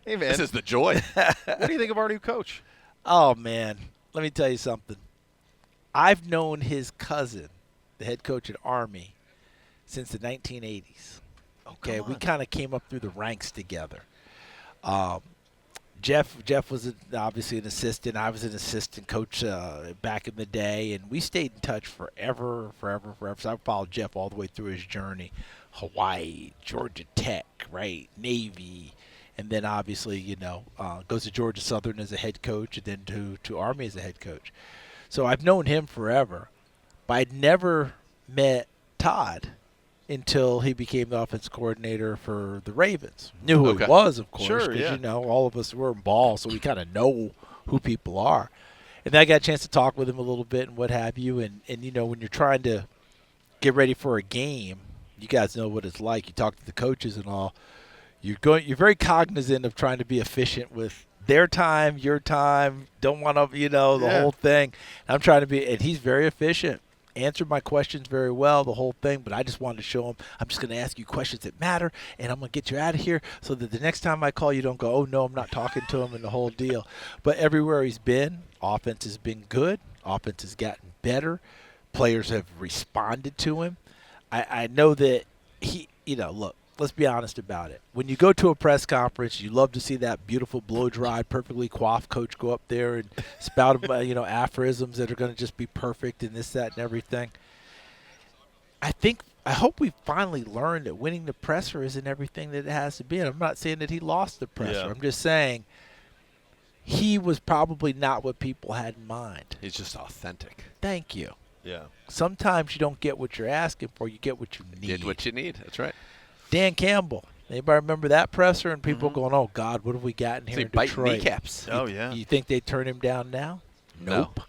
D: Hey, man.
A: This is the joy.
D: What do you think of our new coach?
F: Oh, man. Let me tell you something. I've known his cousin, the head coach at Army, since the 1980s. Okay, we kind of came up through the ranks together. Jeff was obviously an assistant. I was an assistant coach back in the day, and we stayed in touch forever. So I followed Jeff all the way through his journey. Hawaii, Georgia Tech, right, Navy, and then obviously, goes to Georgia Southern as a head coach and then to Army as a head coach. So I've known him forever, but I'd never met Todd until he became the offense coordinator for the Ravens. Knew who he was, of course,
D: Sure,
F: because,
D: yeah.
F: all of us were in ball, so we kind of know who people are. And then I got a chance to talk with him a little bit and what have you. And when you're trying to get ready for a game, you guys know what it's like. You talk to the coaches and all. You're very cognizant of trying to be efficient with their time, your time. Don't want to, the whole thing. I'm trying to be, and he's very efficient. Answered my questions very well, the whole thing, but I just wanted to show him I'm just going to ask you questions that matter, and I'm going to get you out of here so that the next time I call you don't go, oh, no, I'm not talking to him and the whole deal. But everywhere he's been, offense has been good. Offense has gotten better. Players have responded to him. I know that he, look, let's be honest about it. When you go to a press conference, you love to see that beautiful blow-dried, perfectly coiffed coach go up there and spout, aphorisms that are going to just be perfect and this, that, and everything. I hope we finally learned that winning the presser isn't everything that it has to be. And I'm not saying that he lost the presser.
D: Yeah.
F: I'm just saying he was probably not what people had in mind.
A: He's just authentic.
F: Thank you.
D: Yeah.
F: Sometimes you don't get what you're asking for. You get what you need.
A: Get what you need. That's right.
F: Dan Campbell. Anybody remember that presser? And people going, oh, God, what have we got in here in
A: biting
F: Detroit?
A: kneecaps.
D: Oh, yeah.
F: You think they turn him down now?
A: No.
F: Nope.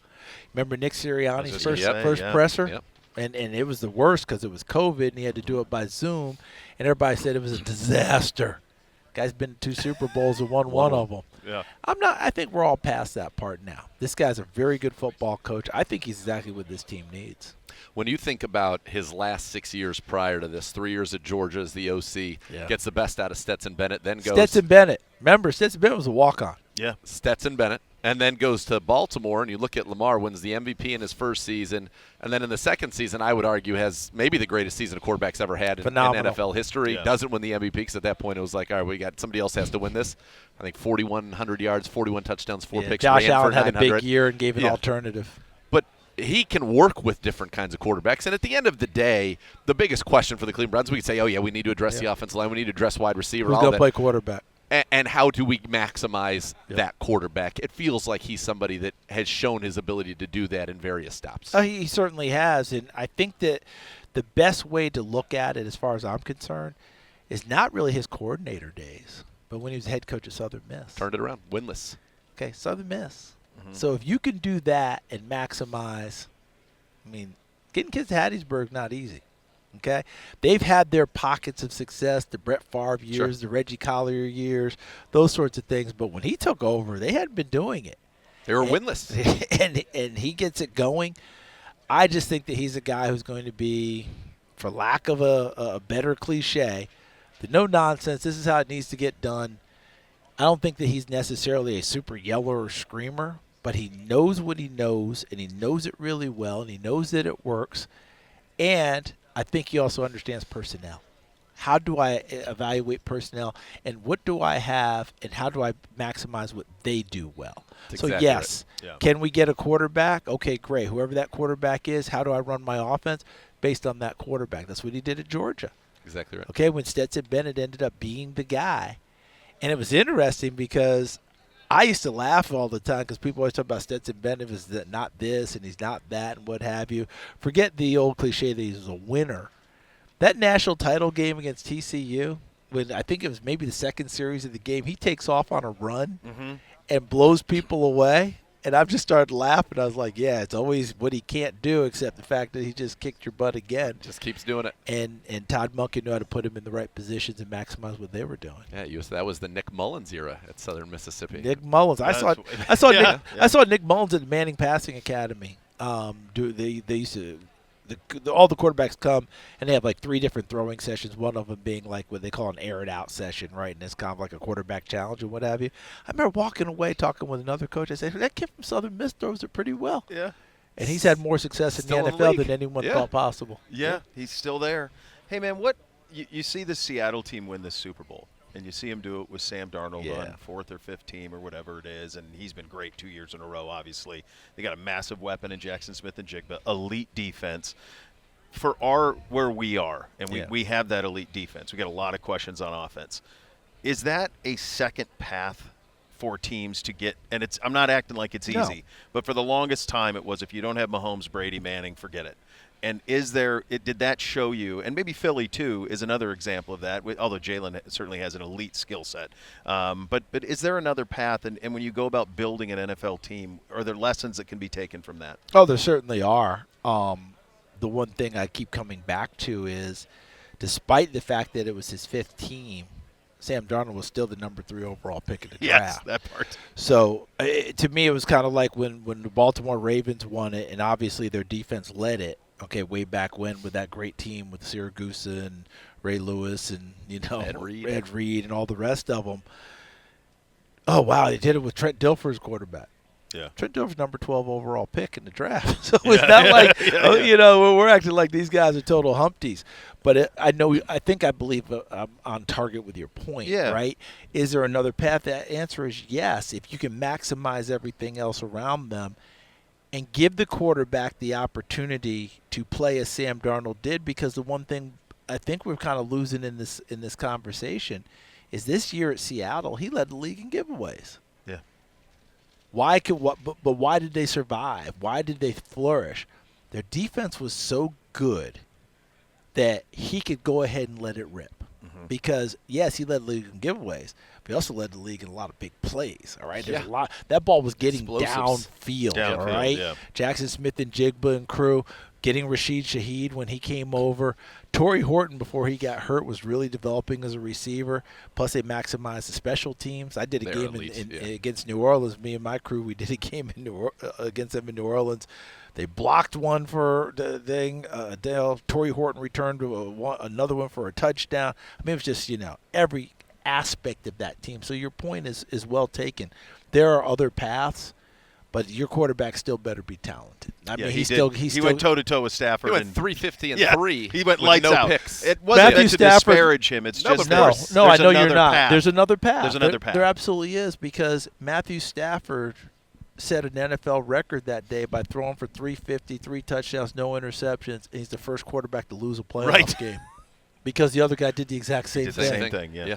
F: Remember Nick Sirianni's
D: just gonna
F: first
D: say,
F: first
D: yeah.
F: presser?
A: Yep.
F: And it was the worst because it was COVID, and he had to do it by Zoom, and everybody said it was a disaster. Guy's been to 2 Super Bowls and won one of them.
D: Yeah.
F: I think we're all past that part now. This guy's a very good football coach. I think he's exactly what this team needs.
A: When you think about his last 6 years prior to this, 3 years at Georgia as the OC, gets the best out of Stetson Bennett, then goes
F: Stetson Bennett. Remember, Stetson Bennett was a walk-on.
D: Yeah.
A: Stetson Bennett, and then goes to Baltimore, and you look at Lamar, wins the MVP in his first season, and then in the second season, I would argue, has maybe the greatest season a quarterback's ever had in NFL history.
D: Yeah.
A: Doesn't win the MVP because at that point it was like, all right, we got somebody else has to win this. I think 4,100 yards, 41 touchdowns, 4 picks.
F: Josh
A: ran
F: Allen
A: for
F: had a
A: 900.
F: big year and gave an
A: Yeah.
F: alternative.
A: But he can work with different kinds of quarterbacks. And at the end of the day, the biggest question for the Cleveland Browns, we could say, oh, yeah, we need to address the offensive line. We need to address wide receiver.
F: Who's
A: all
F: going to
A: that.
F: play quarterback?
A: And how do we maximize that quarterback? It feels like he's somebody that has shown his ability to do that in various stops.
F: He certainly has. And I think that the best way to look at it, as far as I'm concerned, is not really his coordinator days, but when he was head coach at Southern Miss.
A: Turned it around, winless.
F: Okay, Southern Miss. So if you can do that and maximize, I mean, getting kids to Hattiesburg not easy. Okay, they've had their pockets of success, the Brett Favre years, the Reggie Collier years, those sorts of things. But when he took over, they hadn't been doing it.
A: They were winless,
F: and he gets it going. I just think that he's a guy who's going to be, for lack of a better cliche, the no nonsense. This is how it needs to get done. I don't think that he's necessarily a super yeller or screamer, but he knows what he knows, and he knows it really well, and he knows that it works. And I think he also understands personnel. How do I evaluate personnel, and what do I have, and how do I maximize what they do well?
A: That's
F: So,
A: exactly
F: yes,
D: right. Yeah.
F: Can we get a quarterback? Okay, great. Whoever that quarterback is, how do I run my offense based on that quarterback? That's what he did at Georgia.
A: Exactly right.
F: Okay, when Stetson Bennett ended up being the guy. And it was interesting because I used to laugh all the time because people always talk about Stetson Bennett is not this and he's not that and what have you. Forget the old cliche that he was a winner. That national title game against TCU, when I think it was maybe the second series of the game, he takes off on a run and blows people away. And I've just started laughing. I was like, yeah, it's always what he can't do except the fact that he just kicked your butt again.
A: Just keeps doing it.
F: And Todd Monken knew how to put him in the right positions and maximize what they were doing.
A: Yeah, that was the Nick Mullins era at Southern Mississippi.
F: Nick Mullins. I saw Nick Mullins at the Manning Passing Academy. They used to all the quarterbacks come and they have like 3 different throwing sessions. One of them being like what they call an air it out session, right? And it's kind of like a quarterback challenge and what have you. I remember walking away talking with another coach. I said, that kid from Southern Miss throws it pretty well.
D: Yeah.
F: And he's had more success in
A: Still
F: the
A: in the
F: NFL
A: league.
F: than anyone thought possible.
D: Yeah, he's still there. Hey, man, what you see the Seattle team win this Super Bowl, and you see him do it with Sam Darnold on 4th or 5th team or whatever it is, and he's been great 2 years in a row, obviously. They got a massive weapon in Jackson Smith and Jigba, elite defense. For where we are, and we have that elite defense, we got a lot of questions on offense. Is that a second path for teams to get, and I'm not acting like it's easy, but for the longest time it was, if you don't have Mahomes, Brady, Manning, forget it. And did that show you, and maybe Philly too is another example of that, although Jalen certainly has an elite skill set. But is there another path, and when you go about building an NFL team, are there lessons that can be taken from that?
F: Oh, there certainly are. The one thing I keep coming back to is, despite the fact that it was his 5th team, Sam Darnold was still the number 3 overall pick in the draft.
D: Yes, that part.
F: So to me, it was kind of like when the Baltimore Ravens won it, and obviously their defense led it. Okay, way back when with that great team with Siragusa and Ray Lewis and Ed Reed and all the rest of them. Oh wow, they did it with Trent Dilfer as quarterback.
D: Yeah.
F: Trent Dilfer's number 12 overall pick in the draft. So it's not like, we're acting like these guys are total humpties. But I believe I'm on target with your point, right? Is there another path? The answer is yes. If you can maximize everything else around them and give the quarterback the opportunity to play as Sam Darnold did, because the one thing I think we're kind of losing in this conversation is this year at Seattle, he led the league in giveaways. Why did they survive? Why did they flourish? Their defense was so good that he could go ahead and let it rip. Because, yes, he led the league in giveaways, but he also led the league in a lot of big plays, all right? There's a lot. That ball was getting downfield, all right?
D: Yeah.
F: Jackson Smith and Jigba and crew, Getting Rashid Shaheed when he came over. Torrey Horton, before he got hurt, was really developing as a receiver. Plus, they maximized the special teams. I did a
A: They're
F: game
A: elite,
F: against New Orleans. Me and my crew, we did a game against them in New Orleans. They blocked one for the thing. Torrey Horton returned to another one for a touchdown. I mean, it was just, every aspect of that team. So your point is well taken. There are other paths. But your quarterback still better be talented. I mean,
D: he went toe to toe with Stafford.
A: He went
D: and
A: 350 and 3.
D: He went
A: with
D: lights
A: no
D: out.
A: picks.
D: It wasn't
F: Matthew
D: meant to
F: Stafford,
D: disparage him. It's just
F: no. I know you're not.
D: Path.
F: There's another path.
D: There's another path.
F: There absolutely is, because Matthew Stafford set an NFL record that day by throwing for 350, 3 touchdowns, no interceptions, and he's the first quarterback to lose a playoff game because the other guy did the exact same
D: Did the
F: thing.
D: same thing. Yeah.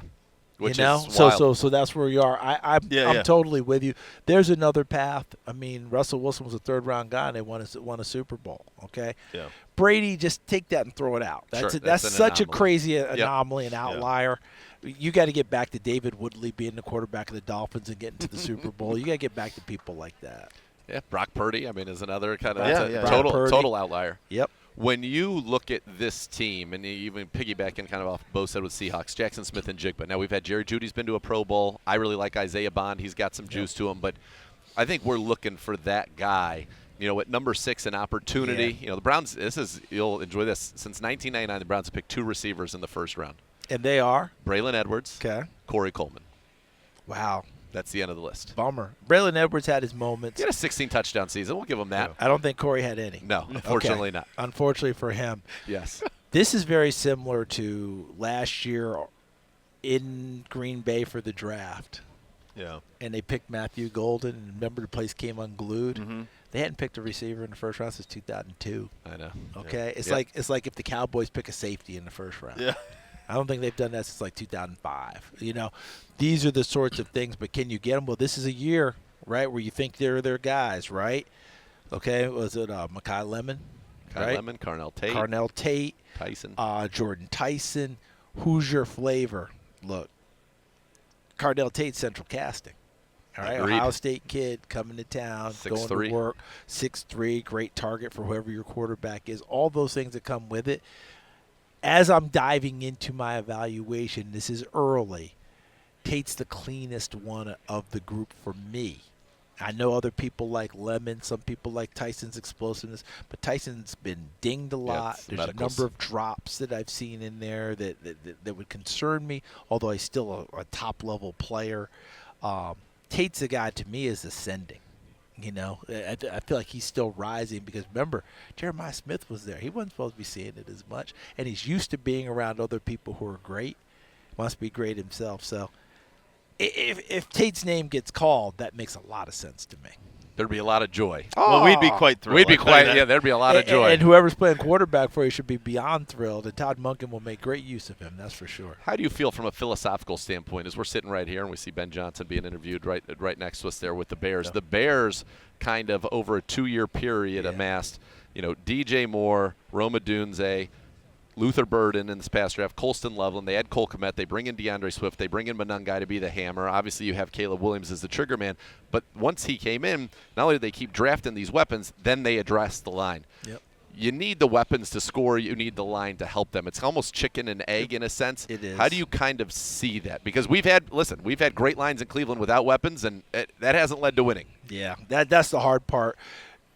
A: Which
F: is
A: wild.
F: So that's where you are. I'm totally with you. There's another path. I mean, Russell Wilson was a third-round guy, and they won a Super Bowl. Okay.
D: Yeah.
F: Brady, just take that and throw it out. That's such a crazy anomaly and outlier. You got to get back to David Woodley being the quarterback of the Dolphins and getting to the Super Bowl. You got to get back to people like that.
A: Yeah, Brock Purdy, I mean, is another kind of total outlier.
F: Yep.
A: When you look at this team, and you even piggybacking kind of off Bo said with Seahawks, Jackson Smith and Jigba. Now, we've had Jerry Jeudy's been to a Pro Bowl. I really like Isaiah Bond. He's got some juice to him. But I think we're looking for that guy, at number 6, an opportunity.
F: Yeah.
A: The Browns, you'll enjoy this. Since 1999, the Browns have picked 2 receivers in the first round.
F: And they are?
A: Braylon Edwards, Corey Coleman.
F: Wow.
A: That's the end of the list.
F: Bummer. Braylon Edwards had his moments.
A: He had a 16-touchdown season. We'll give him that.
F: I don't think Corey had any.
A: No, unfortunately not.
F: Unfortunately for him.
A: Yes.
F: This is very similar to last year in Green Bay for the draft.
D: Yeah.
F: And they picked Matthew Golden, and remember the place came unglued.
D: Mm-hmm.
F: They hadn't picked a receiver in the first round since 2002.
A: I know.
F: Okay,
A: Yeah.
F: It's like if the Cowboys pick a safety in the first round.
D: Yeah.
F: I don't think they've done that since like 2005. These are the sorts of things. But can you get them? Well, this is a year, right, where you think they're their guys, right? Okay, was it Mekhi Lemon?
A: Kyle Lemon, Carnell
F: Tate,
A: Tyson.
F: Jordan Tyson. Who's your flavor? Look, Carnell Tate, Central Casting. All right,
A: Agreed.
F: Ohio State kid coming to town,
A: 6'3".
F: going to work, 6'3", great target for whoever your quarterback is. All those things that come with it. As I'm diving into my evaluation, this is early. Tate's the cleanest one of the group for me. I know other people like Lemon, some people like Tyson's explosiveness, but Tyson's been dinged a lot. There's
A: medicals.
F: a number of drops that I've seen in there that would concern me, although he's still a top-level player. Tate's a guy, to me, is ascending. I feel like he's still rising because, remember, Jeremiah Smith was there. He wasn't supposed to be seeing it as much, and he's used to being around other people who are great. Wants to be great himself. So if Tate's name gets called, that makes a lot of sense to me.
A: There'd be a lot of joy.
D: Well, we'd be quite thrilled.
A: There'd be a lot of joy.
F: And whoever's playing quarterback for you should be beyond thrilled, and Todd Monken will make great use of him, that's for sure.
A: How do you feel from a philosophical standpoint as we're sitting right here and we see Ben Johnson being interviewed right next to us there with the Bears? Yeah. The Bears kind of over a 2-year period amassed, DJ Moore, Roma Dunze, Luther Burden in this past draft, Colston Loveland. They had Cole Kmet. They bring in DeAndre Swift. They bring in Monangai to be the hammer. Obviously, you have Caleb Williams as the trigger man. But once he came in, not only did they keep drafting these weapons, then they addressed the line.
F: Yep.
A: You need the weapons to score. You need the line to help them. It's almost chicken and egg in a sense.
F: It is.
A: How do you kind of see that? Because we've had great lines in Cleveland without weapons, and that hasn't led to winning.
F: Yeah, that's the hard part.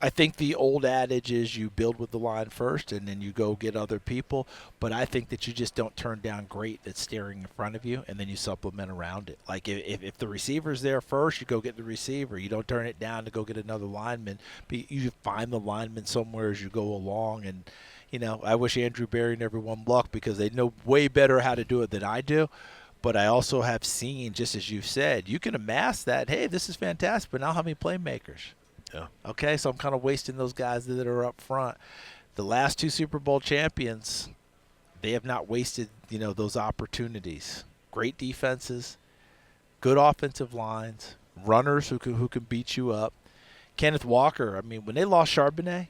F: I think the old adage is you build with the line first and then you go get other people. But I think that you just don't turn down great that's staring in front of you and then you supplement around it. Like if the receiver's there first, you go get the receiver. You don't turn it down to go get another lineman. But you find the lineman somewhere as you go along. And, I wish Andrew Berry and everyone luck because they know way better how to do it than I do. But I also have seen, just as you've said, you can amass that, hey, this is fantastic, but now how many playmakers?
D: Yeah.
F: Okay, so I'm kind of wasting those guys that are up front. The last 2 Super Bowl champions, they have not wasted, those opportunities. Great defenses, good offensive lines, runners who can beat you up. Kenneth Walker, when they lost Charbonnet,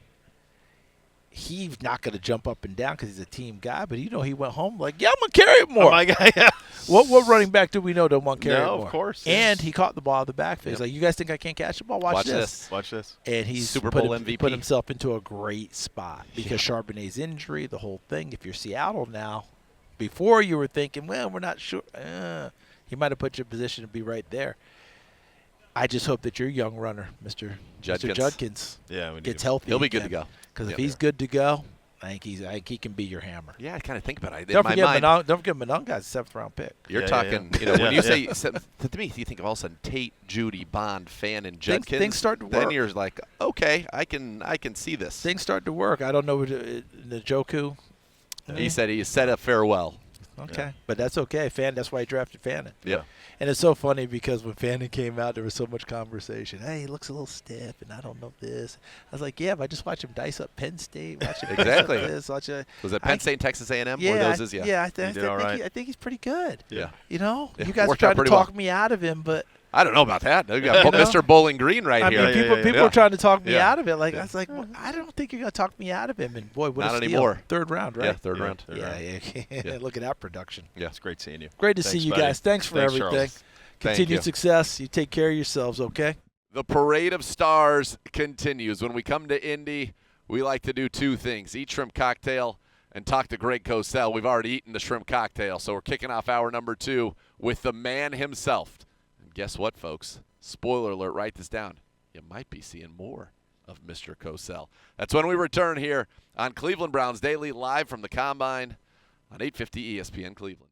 F: he's not going to jump up and down because he's a team guy, but he went home like, yeah, I'm going to carry it more.
D: Oh, my guy, yeah.
F: What running back do we know don't want carry
D: No,
F: more?
D: of course.
F: And
D: yes.
F: he caught the ball out of the backfield. He's like, you guys think I can't catch the ball? Watch this.
D: Watch this.
F: And he's
A: Super Bowl MVP.
F: put himself into a great spot because Charbonnet's injury, the whole thing. If you're Seattle now, before you were thinking, well, we're not sure. He might have put you in position to be right there. I just hope that your young runner, Mr. Judkins,
D: Yeah, we need
F: gets
D: him.
F: healthy.
A: He'll be good to go.
F: Because if
A: Yeah.
F: he's good to go, I think he can be your hammer.
A: Yeah, I kind of think about it.
F: Don't
A: In my
F: forget,
A: mind,
F: don't forget Mononga's a 7th-round pick.
A: you're
D: Yeah,
A: talking,
D: yeah.
A: you know, when
D: Yeah,
A: you say to me, you think of all of a sudden Tate, Judy, Bond, Fan, and
F: Things-
A: Judkins.
F: things start to
A: Then
F: work.
A: you're like, okay, I can see this.
F: Things start to work. I don't know what Njoku.
A: He said he said a farewell.
F: Okay, but that's okay. That's why he drafted Fannin.
A: Yeah.
F: And it's so funny because when Fannin came out, there was so much conversation. Hey, he looks a little stiff, and I don't know this. I was like, yeah, but I just watch him dice up Penn State. Watch him
A: Exactly.
F: dice up this,
A: Was it Penn State and Texas A&M?
F: yeah,
A: Or those is
F: yeah. I
D: He did all right.
F: think he's pretty good.
A: Yeah.
F: You know,
A: Yeah,
F: you guys are
A: worked out
F: trying to
A: pretty
F: talk
A: well.
F: me out of him, but
A: I don't know about that. We got
F: You know?
A: Mr. Bowling Green right
F: I
A: here.
F: mean, people
A: yeah.
F: are trying to talk me
A: Yeah.
F: out of it. Like
A: Yeah.
F: I was like, well, I don't think you're going to talk me out of him. And boy, what
A: Not
F: a steal.
A: anymore.
F: 3rd round, right?
A: Yeah, third round.
D: Third
F: Yeah,
D: round.
F: yeah. Look at that production.
A: Yeah.
D: It's great seeing you.
F: Great to see
D: Thanks,
F: you
D: buddy.
F: guys. Thanks for
D: Thanks,
F: everything.
D: Charles.
A: Thank
F: Continued
A: you.
F: success. You take care of yourselves, okay?
A: The parade of stars continues. When we come to Indy, we like to do 2 things: eat shrimp cocktail and talk to Greg Kosell. We've already eaten the shrimp cocktail, so we're kicking off hour number 2 with the man himself. And guess what, folks? Spoiler alert, write this down. You might be seeing more of Mr. Kosell. That's when we return here on Cleveland Browns Daily, live from the Combine on 850 ESPN Cleveland.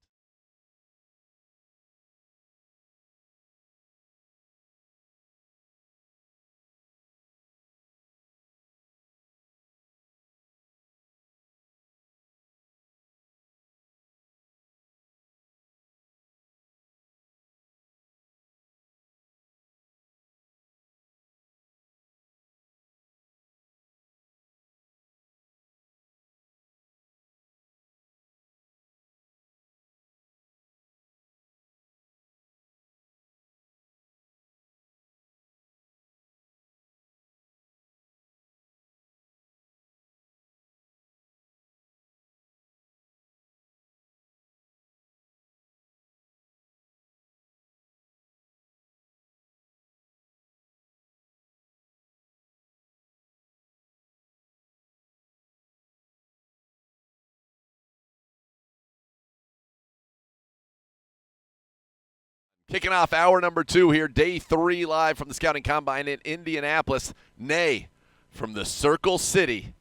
A: Kicking off hour number 2 here, day 3 live from the Scouting Combine in Indianapolis, nay, from the Circle City.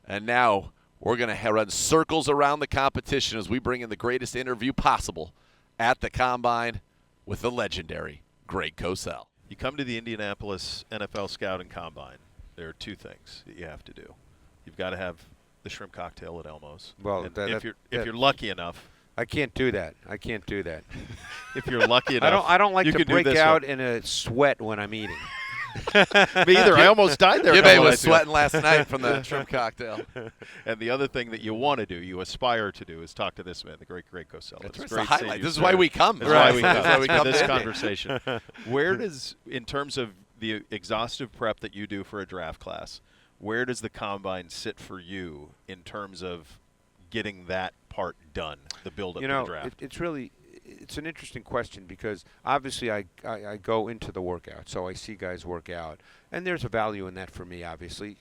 A: And now we're going to run circles around the competition as we bring in the greatest interview possible at the Combine with the legendary Greg Kosell.
D: You come to the Indianapolis NFL Scouting Combine. There are 2 things that you have to do. You've got to have the shrimp cocktail at Elmo's.
C: Well,
D: And
C: that-
D: if
C: that-
D: you're lucky enough,
C: I can't do that. I can't do that.
D: if you're lucky enough,
C: I don't like
D: you
C: to
D: can do
C: break
D: this
C: out
D: one.
C: in a sweat when I'm eating.
D: Me either. I almost died there.
A: Jimmy
D: Colin, I
A: was
D: feel.
A: sweating last night from the shrimp cocktail.
D: And the other thing that you want to do, you aspire to do, is talk to this man, the great Kosell.
A: That's
D: It's
A: right. It's
D: great
A: the
D: seeing
A: highlight.
D: you,
A: This is
D: sir.
A: why we come.
D: That's why we
A: That's
D: come.
A: why we
D: For
A: come
D: this
A: to Indy.
D: conversation. Where does, in terms of the exhaustive prep that you do for a draft class, where does the combine sit for you in terms of getting that part done, the build-up
C: You
D: to
C: know,
D: the draft?
C: it's an interesting question because obviously I go into the workout, so I see guys work out, and there's a value in that for me, obviously.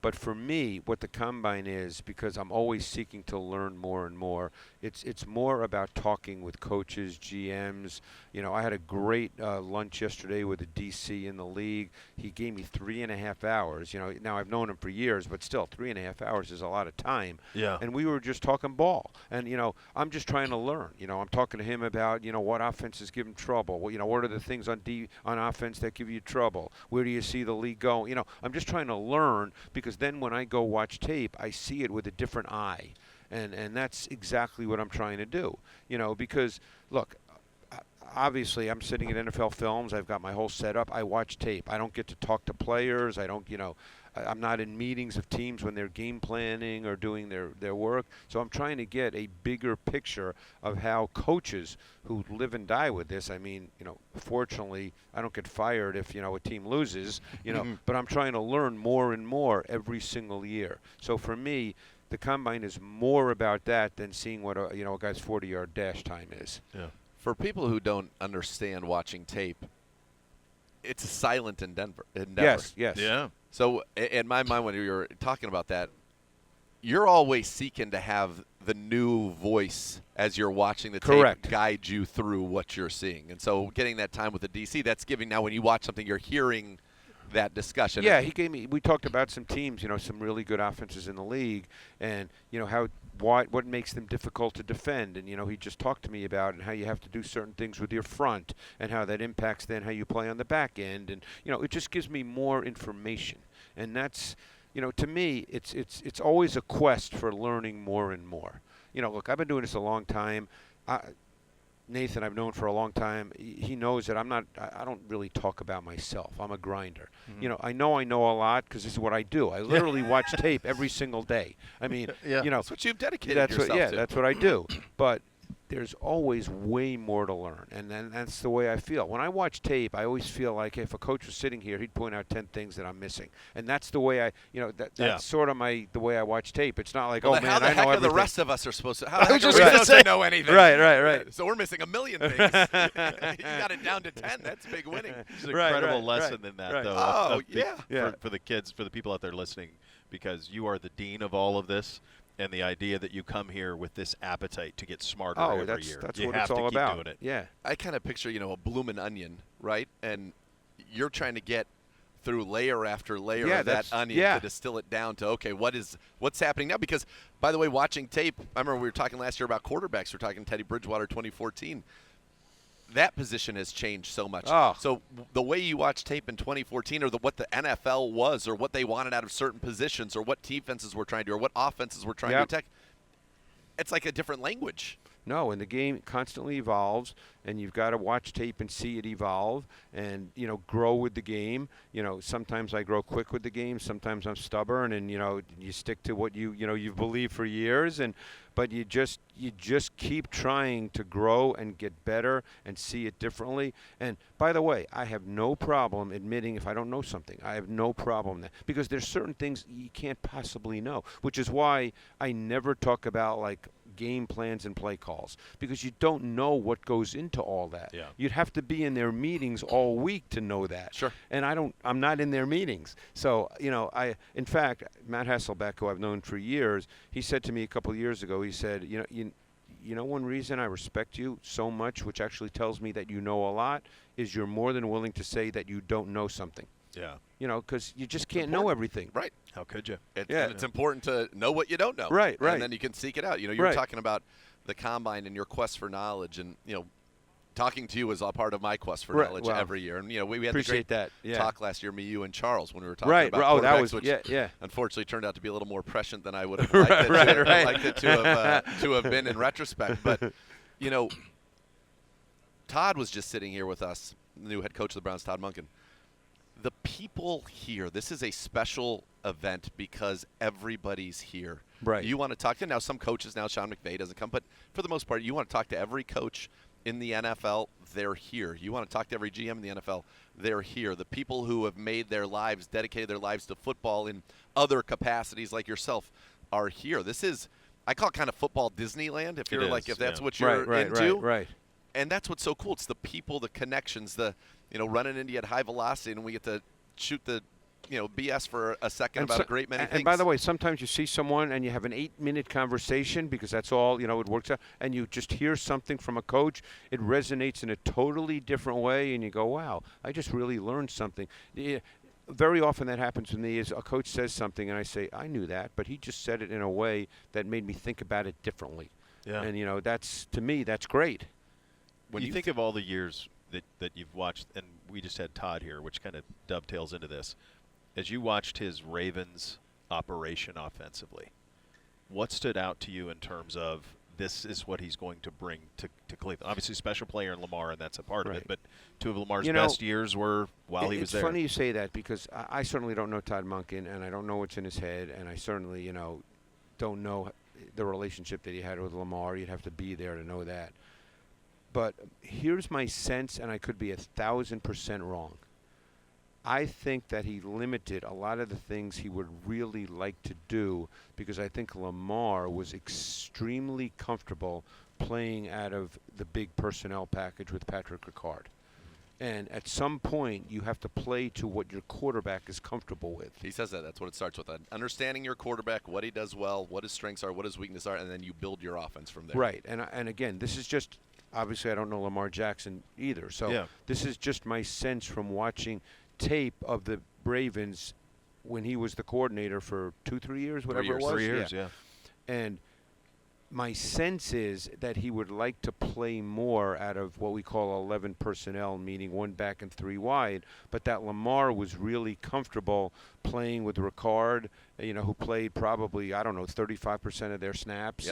C: But for me, what the combine is, because I'm always seeking to learn more and more, it's more about talking with coaches, GMs. You know, I had a great lunch yesterday with a DC in the league. He gave me 3.5 hours. You know, now I've known him for years, but still, 3.5 hours is a lot of time.
D: Yeah.
C: And we were just talking ball. And, you know, I'm just trying to learn. You know, I'm talking to him about, you know, what offenses give him trouble. Well, you know, what are the things on offense that give you trouble? Where do you see the league going? You know, I'm just trying to learn because then when I go watch tape, I see it with a different eye. And that's exactly what I'm trying to do. You know, because, look, obviously I'm sitting at NFL Films. I've got my whole setup. I watch tape. I don't get to talk to players. I don't, you know, I'm not in meetings of teams when they're game planning or doing their work. So I'm trying to get a bigger picture of how coaches who live and die with this. I mean, you know, fortunately, I don't get fired if, you know, a team loses, you know, but I'm trying to learn more and more every single year. So for me, the combine is more about that than seeing what a guy's 40-yard dash time is.
D: Yeah.
A: For people who don't understand watching tape, it's a silent endeavor.
C: Yes.
D: Yeah.
A: So in my mind, when you're talking about that, you're always seeking to have the new voice as you're watching the
C: Correct.
A: tape guide you through what you're seeing. And so getting that time with the DC, that's giving now when you watch something, you're hearing that discussion.
C: Yeah, we talked about some teams, some really good offenses in the league, and what makes them difficult to defend, and he just talked to me about and how you have to do certain things with your front and how that impacts then how you play on the back end, and it just gives me more information, and that's to me it's always a quest for learning more and more. Look, I've been doing this a long time. Nathan, I've known for a long time. He knows that I don't really talk about myself. I'm a grinder.
D: Mm-hmm.
C: I know a lot because this is what I do. I literally watch tape every single day. I mean,
D: Yeah.
A: That's what you've dedicated
C: that's
A: yourself to.
C: that's what I do. But there's always way more to learn, and then that's the way I feel. When I watch tape, I always feel like if a coach was sitting here, he'd point out 10 things that I'm missing, and that's the way that's sort of the way I watch tape. It's not like,
A: Well,
C: oh
A: then
C: man,
A: how the
C: I
A: heck
C: know
A: are
C: everything.
A: the rest of us are supposed to? How the
D: I was
A: heck are
D: just
A: we
D: gonna
A: supposed
D: say.
A: to know anything?
C: Right.
A: So we're missing a million things. You got it down to 10. That's big winning.
D: There's an
C: Right,
D: incredible
C: right,
D: lesson
C: right,
D: in that,
C: right.
D: though.
A: Oh,
D: of
A: yeah.
D: For the kids, for the people out there listening, because you are the dean of all of this, and the idea that you come here with this appetite to get smarter every year.
C: That's
D: you
C: what
D: have
C: it's all
D: to keep
C: about.
D: doing it.
C: Yeah.
A: I kind of picture, a blooming onion, right? And you're trying to get through layer after layer
C: Yeah,
A: of that
C: that's-
A: onion
C: yeah.
A: to distill it down to, okay, what's happening now? Because, by the way, watching tape, I remember we were talking last year about quarterbacks. We were talking Teddy Bridgewater 2014. That position has changed so much.
C: Oh.
A: So the way you watch tape in 2014 or what the NFL was or what they wanted out of certain positions or what defenses were trying to do or what offenses were trying to
C: Yep.
A: attack, it's like a different language.
C: No, and the game constantly evolves, and you've got to watch tape and see it evolve, and grow with the game. Sometimes I grow quick with the game. Sometimes I'm stubborn, and you stick to what you've believed for years, but you just keep trying to grow and get better and see it differently. And by the way, I have no problem admitting if I don't know something. I have no problem there because there's certain things you can't possibly know, which is why I never talk about like game plans and play calls because you don't know what goes into all that.
D: Yeah.
C: You'd have to be in their meetings all week to know that.
A: Sure.
C: And I'm not in their meetings. So, in fact, Matt Hasselbeck, who I've known for years, he said to me a couple of years ago, he said, one reason I respect you so much, which actually tells me that you know a lot, is you're more than willing to say that you don't know something.
D: Yeah.
C: Because you just can't know everything.
A: Right.
D: How could you?
A: And it's important to know what you don't know.
C: Right.
A: And then you can seek it out. You were
C: Right.
A: talking about the combine and your quest for knowledge, and talking to you was a part of my quest for
C: Right,
A: knowledge
C: well,
A: every year. And we had the
C: appreciate
A: great
C: that. Yeah.
A: talk last year, me, you, and Charles, when we were talking
C: Right.
A: about
C: Oh, that
A: quarterbacks,
C: was
A: which
C: yeah.
A: unfortunately turned out to be a little more prescient than I would have liked, liked it to have been in retrospect. But Todd was just sitting here with us, the new head coach of the Browns, Todd Monken. The people here, this is a special event because everybody's here.
C: Right.
A: You want to talk to, now some coaches, now Sean McVay doesn't come, but for the most part, you want to talk to every coach in the NFL, they're here. You want to talk to every GM in the NFL, they're here. The people who have made their lives, dedicated their lives to football in other capacities like yourself are here. This is, I call it kind of football Disneyland, if you're if that's what you're into.
C: Right.
A: And that's what's so cool. It's the people, the connections, the running into you at high velocity, and we get to shoot the BS for a second about a great many things.
C: And by the way, sometimes you see someone and you have an 8-minute conversation because that's all it works out, and you just hear something from a coach. It resonates in a totally different way, and you go, "Wow, I just really learned something." Yeah, very often that happens to me is a coach says something, and I say, "I knew that, but he just said it in a way that made me think about it differently."
D: Yeah.
C: And that's, to me, that's great.
D: When you think of all the years that you've watched, and we just had Todd here, which kind of dovetails into this, as you watched his Ravens operation offensively, what stood out to you in terms of this is what he's going to bring to Cleveland? Obviously, special player in Lamar, and that's a part of it, but two of Lamar's best years were while he was there.
C: It's funny you say that because I certainly don't know Todd Monken, and I don't know what's in his head, and I certainly, don't know the relationship that he had with Lamar. You'd have to be there to know that. But here's my sense, and I could be 1,000% wrong. I think that he limited a lot of the things he would really like to do because I think Lamar was extremely comfortable playing out of the big personnel package with Patrick Ricard. And at some point, you have to play to what your quarterback is comfortable with.
A: He says that. That's what it starts with. Understanding your quarterback, what he does well, what his strengths are, what his weaknesses are, and then you build your offense from there.
C: Right. And again, this is just obviously I don't know Lamar Jackson either. So this is just my sense from watching tape of the Ravens when he was the coordinator for 2-3 years, whatever it was.
D: 3 years, yeah.
C: And my sense is that he would like to play more out of what we call 11 personnel, meaning 1 back and 3 wide, but that Lamar was really comfortable playing with Ricard, who played probably, 35% of their snaps,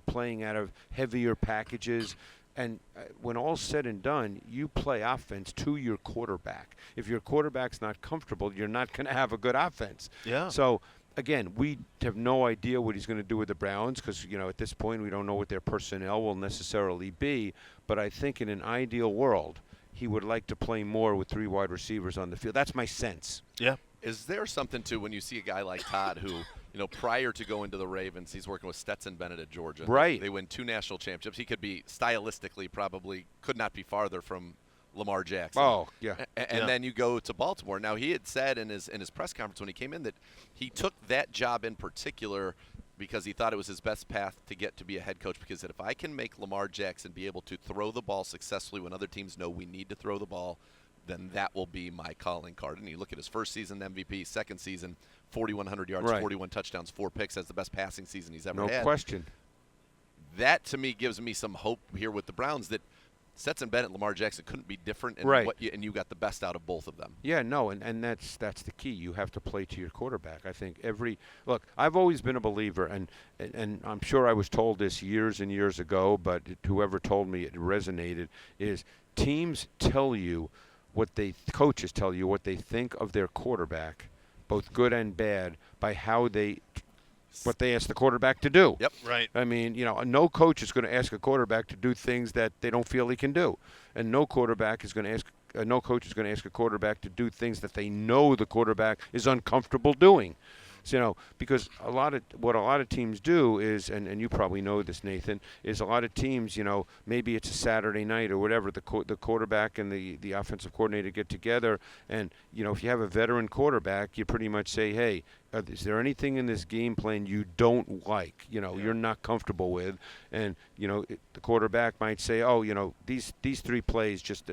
C: playing out of heavier packages. And when all's said and done, you play offense to your quarterback. If your quarterback's not comfortable, you're not going to have a good offense.
D: Yeah.
C: So, again, we have no idea what he's going to do with the Browns because, at this point we don't know what their personnel will necessarily be. But I think in an ideal world, he would like to play more with 3 wide receivers on the field. That's my sense.
D: Yeah.
A: Is there something to when you see a guy like Todd who, prior to going to the Ravens, he's working with Stetson Bennett at Georgia.
C: Right.
A: They win 2 national championships. He could be stylistically probably could not be farther from Lamar Jackson.
C: Oh, yeah.
A: And then you go to Baltimore. Now, he had said in his press conference when he came in that he took that job in particular because he thought it was his best path to get to be a head coach because if I can make Lamar Jackson be able to throw the ball successfully when other teams know we need to throw the ball, then that will be my calling card. And you look at his first season MVP, second season, 4,100 yards, 41 touchdowns, 4 picks. That's the best passing season he's ever had.
C: No question.
A: That, to me, gives me some hope here with the Browns that Stetson Bennett and Lamar Jackson couldn't be different, and and you got the best out of both of them.
C: Yeah, no, and that's the key. You have to play to your quarterback. I think look, I've always been a believer, and I'm sure I was told this years and years ago, but whoever told me it resonated, is teams tell you coaches tell you what they think of their quarterback, both good and bad, by what they ask the quarterback to do.
A: Yep.
D: Right.
C: I mean, no coach is going to ask a quarterback to do things that they don't feel he can do, and no coach is going to ask a quarterback to do things that they know the quarterback is uncomfortable doing. So, because what a lot of teams do is, and you probably know this, Nathan, is a lot of teams, maybe it's a Saturday night or whatever, the quarterback and the offensive coordinator get together, and, if you have a veteran quarterback, you pretty much say, hey, is there anything in this game plan you don't like, you're not comfortable with? And, the quarterback might say, oh, these 3 plays just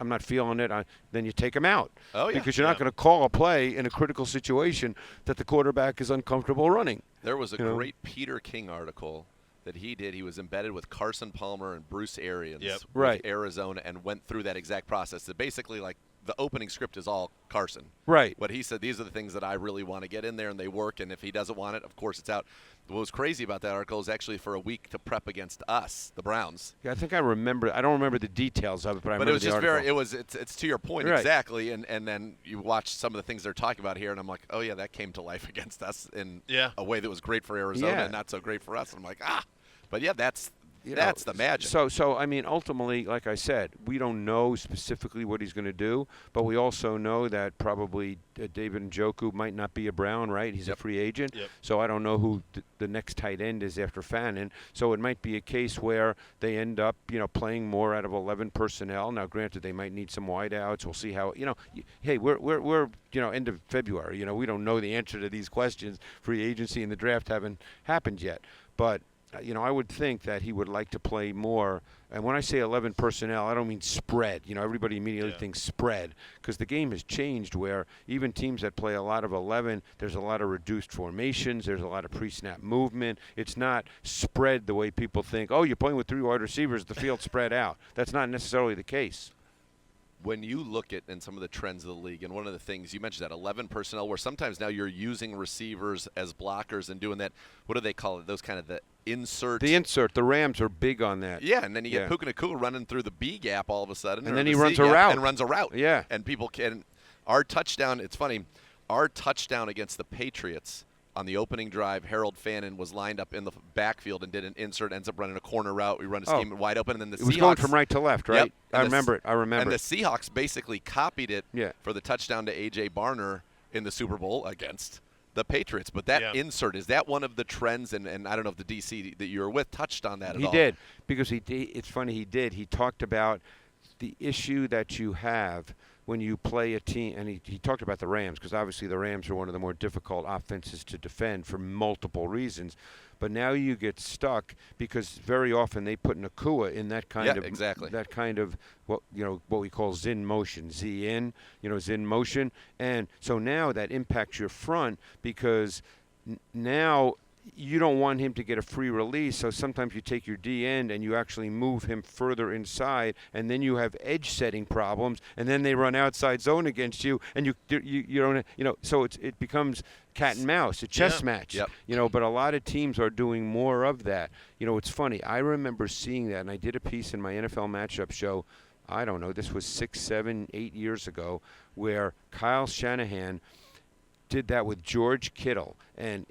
C: I'm not feeling it. Then you take him out.
A: Oh, yeah.
C: Because you're not going to call a play in a critical situation that the quarterback is uncomfortable running.
A: There was a great Peter King article that he did. He was embedded with Carson Palmer and Bruce Arians with Arizona and went through that exact process. That basically, like, the opening script is all Carson.
C: Right.
A: What he said, these are the things that I really want to get in there, and they work, and if he doesn't want it, of course it's out. What was crazy about that article is actually for a week to prep against us, the Browns.
C: Yeah, I think I remember. I don't remember the details of it, but I remember
A: it was
C: the
A: just
C: article.
A: it's to your point,
C: right.
A: exactly, and then you watch some of the things they're talking about here, and I'm like, oh, yeah, that came to life against us in a way that was great for Arizona and not so great for us. And I'm like, but yeah, that's the magic.
C: So I mean, ultimately, like I said, we don't know specifically what he's going to do, but we also know that probably David Njoku might not be a Brown, right? He's a free agent.
D: Yep.
C: So I don't know who the next tight end is after Fannin. So it might be a case where they end up, playing more out of 11 personnel. Now, granted, they might need some wideouts. We'll see how, hey, we're end of February. We don't know the answer to these questions. Free agency and the draft haven't happened yet. But I would think that he would like to play more. And when I say 11 personnel, I don't mean spread. Everybody immediately thinks spread because the game has changed where even teams that play a lot of 11, there's a lot of reduced formations. There's a lot of pre-snap movement. It's not spread the way people think, oh, you're playing with 3 wide receivers, the field's spread out. That's not necessarily the case.
A: When you look at some of the trends of the league, and one of the things you mentioned, that 11 personnel, where sometimes now you're using receivers as blockers and doing that, what do they call it? Those kind of the insert.
C: The Rams are big on that.
A: Yeah, and then you get Puka Nacua running through the B gap all of a sudden.
C: And then he runs a route.
A: And runs a route.
C: Yeah.
A: And people can. Our touchdown, it's funny, our touchdown against the Patriots on the opening drive, Harold Fannin was lined up in the backfield and did an insert, ends up running a corner route. We run a scheme wide open, and then the
C: It
A: Seahawks.
C: was going from right to left, right?
A: Yep.
C: I remember it.
A: And the Seahawks basically copied it
C: Yeah.
A: for the touchdown to A.J. Barner in the Super Bowl against the Patriots. But that insert, is that one of the trends? And I don't know if the DC that you were with touched on that at all.
C: He did, because it's funny, he did. He talked about the issue that you have when you play a team, and he talked about the Rams, because obviously the Rams are one of the more difficult offenses to defend for multiple reasons. But now you get stuck because very often they put Nakua in that kind of that kind of what we call Zin motion, Z in, Zin motion, and so now that impacts your front because now you don't want him to get a free release, so sometimes you take your D end and you actually move him further inside, and then you have edge setting problems, and then they run outside zone against you, and you don't, so it becomes cat and mouse, a chess match, but a lot of teams are doing more of that. It's funny. I remember seeing that, and I did a piece in my NFL matchup show. I don't know, this was 6, 7, 8 years ago, where Kyle Shanahan did that with George Kittle, and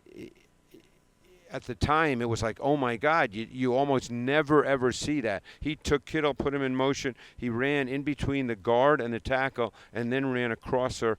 C: at the time, it was like, oh, my God, you almost never, ever see that. He took Kittle, put him in motion. He ran in between the guard and the tackle and then ran across the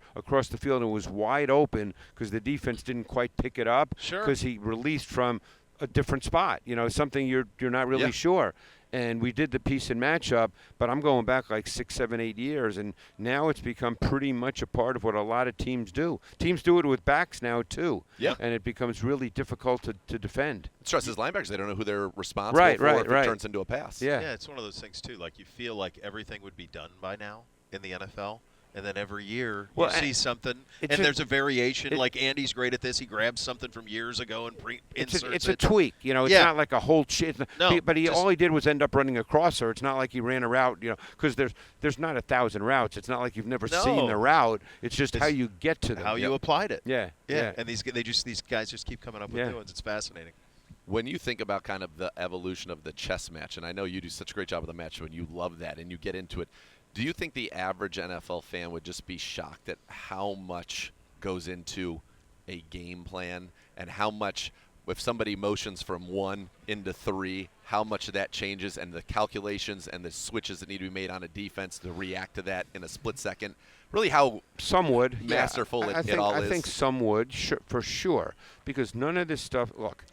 C: field. And it was wide open because the defense didn't quite pick it up because he released from a different spot, something you're not really sure. And we did the piece and matchup, but I'm going back like 6, 7, 8 years, and now it's become pretty much a part of what a lot of teams do. Teams do it with backs now, too.
A: Yeah.
C: And it becomes really difficult to defend.
A: It stresses linebackers. They don't know who they're responsible for if it turns into a pass.
C: Yeah,
D: it's one of those things, too. Like, you feel like everything would be done by now in the NFL. And then every year you see something, and there's a variation. Like Andy's great at this; he grabs something from years ago and inserts it.
C: It's a tweak, It's not like a whole shit.
D: No,
C: but all he did was end up running a crosser. It's not like he ran a route, because there's not 1,000 routes. It's not like you've never seen the route. It's just how you get to them,
D: how you applied it.
C: Yeah.
D: And these guys just keep coming up with new ones. It's fascinating.
A: When you think about kind of the evolution of the chess match, and I know you do such a great job of the match, and you love that, and you get into it. Do you think the average NFL fan would just be shocked at how much goes into a game plan and how much, if somebody motions from 1 into 3, how much of that changes and the calculations and the switches that need to be made on a defense to react to that in a split second? Really how
C: some would,
A: masterful it all is?
C: I think some would, for sure, because none of this stuff, look,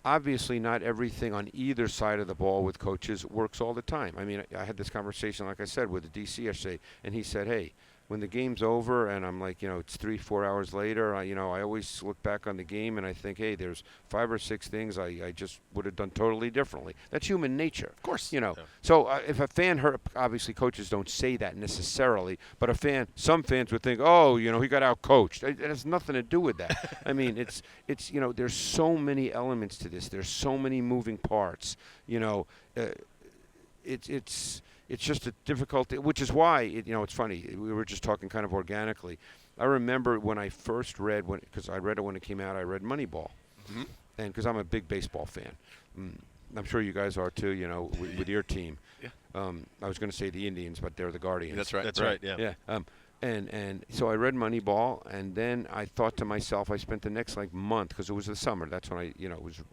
C: obviously not everything on either side of the ball with coaches works all the time. I mean, I had this conversation, like I said, with the DC yesterday, and he said, hey, when the game's over and I'm like, it's 3-4 hours later, I always look back on the game and I think, hey, there's 5 or 6 things I just would have done totally differently. That's human nature.
A: Of course.
C: So if a fan obviously coaches don't say that necessarily, but some fans would think, oh, he got out-coached. It has nothing to do with that. I mean, it's there's so many elements to this. There's so many moving parts. It's just a difficulty, which is why, it's funny. We were just talking kind of organically. I remember when I first read, because I read it when it came out, I read Moneyball.
A: Mm-hmm.
C: And because I'm a big baseball fan. I'm sure you guys are too, with your team.
A: Yeah.
C: I was going to say the Indians, but they're the Guardians.
A: That's right.
D: That's right, yeah.
C: Yeah. And so I read Moneyball, and then I thought to myself, I spent the next month, because it was the summer. That's when I,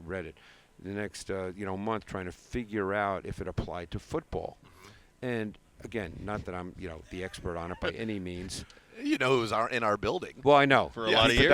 C: read it. The next, month trying to figure out if it applied to football. And again, not that I'm, the expert on it by any means.
A: Who's in our building.
C: Well, I know.
D: For a lot of years.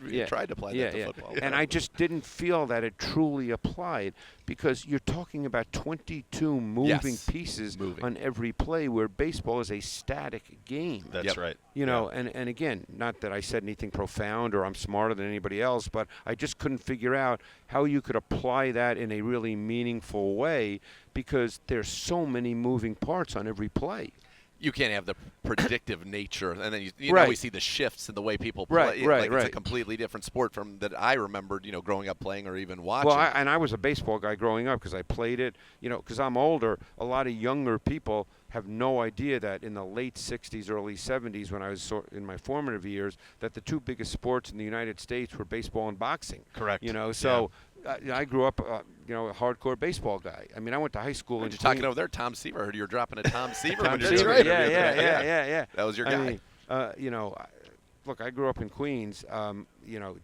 A: We tried to apply that to football.
C: And I just didn't feel that it truly applied because you're talking about 22 moving pieces on every play where baseball is a static game.
D: That's right.
C: And again, not that I said anything profound or I'm smarter than anybody else, but I just couldn't figure out how you could apply that in a really meaningful way because there's so many moving parts on every play.
A: You can't have the predictive nature, and then we see the shifts in the way people play. It's a completely different sport from that I remembered, growing up playing or even watching.
C: Well, I was a baseball guy growing up because I played it. Because I'm older, a lot of younger people have no idea that in the late 60s, early 70s, when I was in my formative years, that the 2 biggest sports in the United States were baseball and boxing.
D: Correct.
C: So. I grew up, a hardcore baseball guy. I mean, I went to high school.
A: You're talking over there, Tom Seaver. I heard you were dropping a Tom Seaver.
C: Tom
A: Seaver.
C: Right. Yeah.
A: That was your guy.
C: I mean, look, I grew up in Queens,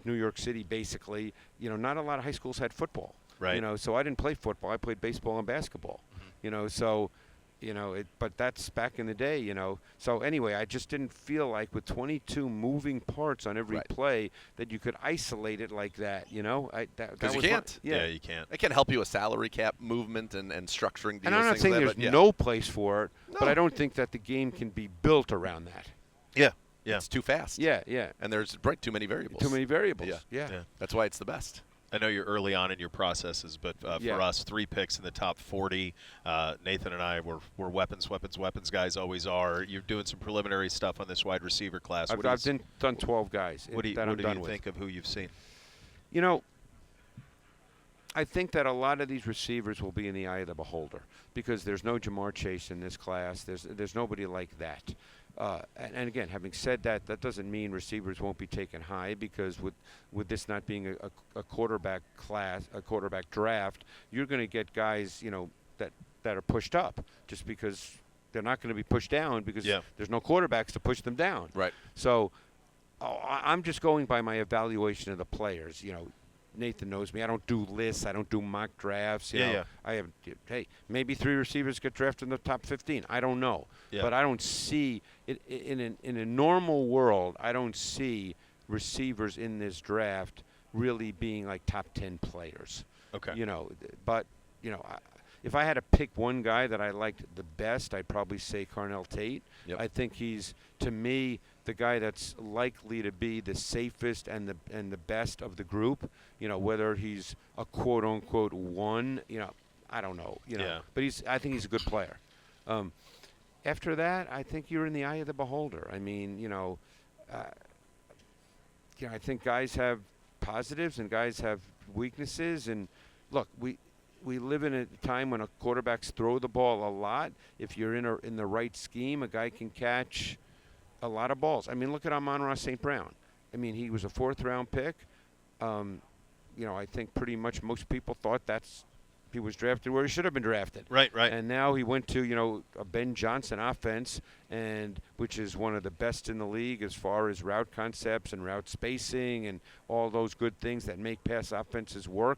C: New York City, basically. Not a lot of high schools had football.
D: Right.
C: So I didn't play football. I played baseball and basketball. But that's back in the day. So anyway, I just didn't feel like with 22 moving parts on every play that you could isolate it like that.
A: Because you can't.
D: Yeah, you can't.
A: It can help you with salary cap movement and structuring deals.
C: And I'm not
A: things
C: saying
A: like
C: there's
A: that, but
C: no place for it, but
A: No.
C: I don't think that the game can be built around that.
D: Yeah. Yeah.
A: It's too fast.
C: Yeah.
A: And there's too many variables.
C: Too many variables.
A: Yeah.
C: Yeah.
A: That's why it's the best.
D: I know you're early on in your processes, but for us, 3 picks in the top 40. Nathan and I were weapons guys, always are. You're doing some preliminary stuff on this wide receiver class.
C: I've done 12 guys.
D: What do you
C: with.
D: think of who you've seen?
C: I think that a lot of these receivers will be in the eye of the beholder because there's no Jamar Chase in this class. There's nobody like that. And again, having said that, that doesn't mean receivers won't be taken high because with this not being a quarterback class, a quarterback draft, you're going to get guys, that are pushed up just because they're not going to be pushed down because there's no quarterbacks to push them down.
A: Right.
C: So I'm just going by my evaluation of the players. Nathan knows me. I don't do lists. I don't do mock drafts. I have, maybe 3 receivers get drafted in the top 15. I don't know.
D: Yeah.
C: But I don't see it in a normal world. I don't see receivers in this draft really being like top 10 players.
D: Okay.
C: If I had to pick one guy that I liked the best, I'd probably say Carnell Tate.
A: Yep.
C: I think he's, to me, the guy that's likely to be the safest and the best of the group. Whether he's a quote unquote one, I don't know. But I think he's a good player. After that, I think you're in the eye of the beholder. I mean, I think guys have positives and guys have weaknesses. And look, we live in a time when quarterbacks throw the ball a lot. If you're in the right scheme, a guy can catch a lot of balls. I mean, look at Amon-Ra St. Brown. I mean, he was a 4th-round pick. I think pretty much most people thought he was drafted where he should have been drafted.
D: Right.
C: And now he went to, a Ben Johnson offense, which is one of the best in the league as far as route concepts and route spacing and all those good things that make pass offenses work.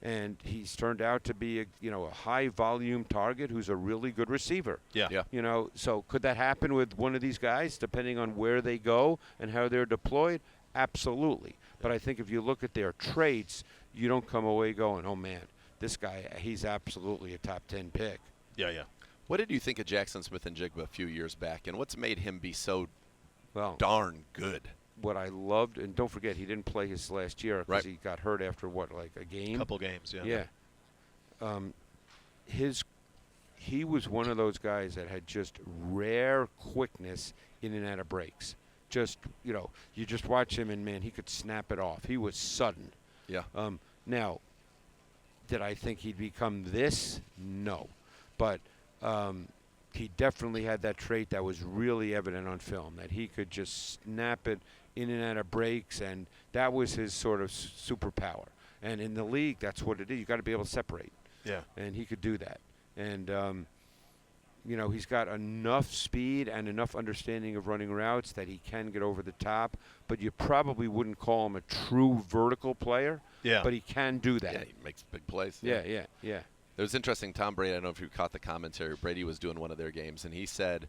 C: And he's turned out to be a high volume target who's a really good receiver.
A: Yeah.
C: So could that happen with one of these guys depending on where they go and how they're deployed? Absolutely. But I think if you look at their traits, you don't come away going, oh man, this guy, he's absolutely a top 10 pick.
D: Yeah.
A: What did you think of Jackson Smith-Njigba a few years back, and what's made him be so darn good?
C: What I loved, and don't forget, he didn't play his last year because he got hurt after a game?
D: Couple games, yeah.
C: He was one of those guys that had just rare quickness in and out of breaks. Just, you just watch him and, man, he could snap it off. He was sudden.
A: Yeah.
C: Now, did I think he'd become this? No. But he definitely had that trait that was really evident on film, that he could just snap it in and out of breaks, and that was his sort of superpower. And in the league, that's what it is. You got to be able to separate.
D: Yeah.
C: And he could do that. And, he's got enough speed and enough understanding of running routes that he can get over the top, but you probably wouldn't call him a true vertical player.
D: Yeah.
C: But he can do that.
A: Yeah, he makes big plays.
C: Yeah.
A: It was interesting. Tom Brady, I don't know if you caught the commentary. Brady was doing one of their games, and he said,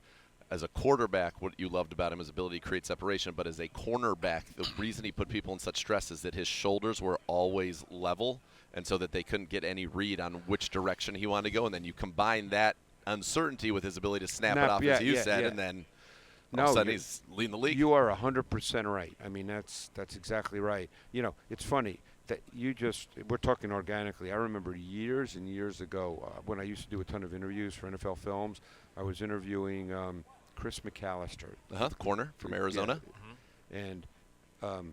A: as a quarterback, what you loved about him is ability to create separation. But as a cornerback, the reason he put people in such stress is that his shoulders were always level, and so that they couldn't get any read on which direction he wanted to go. And then you combine that uncertainty with his ability to snap it off, as you said, and then all of a sudden he's leading the league.
C: You are 100% right. I mean, that's exactly right. It's funny that we're talking organically. I remember years and years ago when I used to do a ton of interviews for NFL Films, I was interviewing Chris McAllister.
A: The corner from Arizona.
C: Yeah. And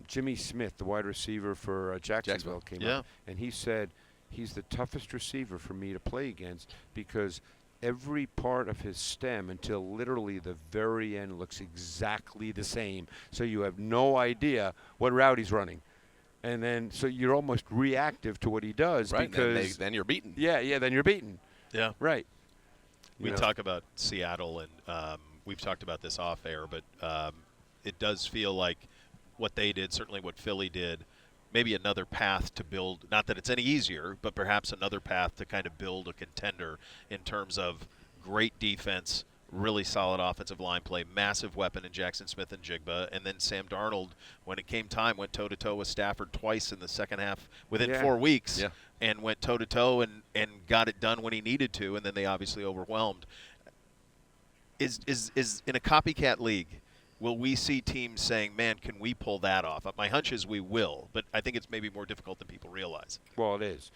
C: Jimmy Smith, the wide receiver for Jacksonville, came out. And he said he's the toughest receiver for me to play against because every part of his stem until literally the very end looks exactly the same. So you have no idea what route he's running. And then so you're almost reactive to what he does.
A: Right,
C: because
A: then you're beaten.
C: Yeah, then you're beaten.
D: Yeah.
C: Right.
D: We talk about Seattle, and we've talked about this off air, but it does feel like what they did, certainly what Philly did, maybe another path to build, not that it's any easier, but perhaps another path to kind of build a contender in terms of great defense, really solid offensive line play, massive weapon in Jackson Smith and Jigba, and then Sam Darnold, when it came time, went toe-to-toe with Stafford twice in the second half within 4 weeks, and went toe-to-toe and got it done when he needed to, and then they obviously overwhelmed. Is in a copycat league, will we see teams saying, man, can we pull that off? My hunch is we will, but I think it's maybe more difficult than people realize.
C: Well, it is.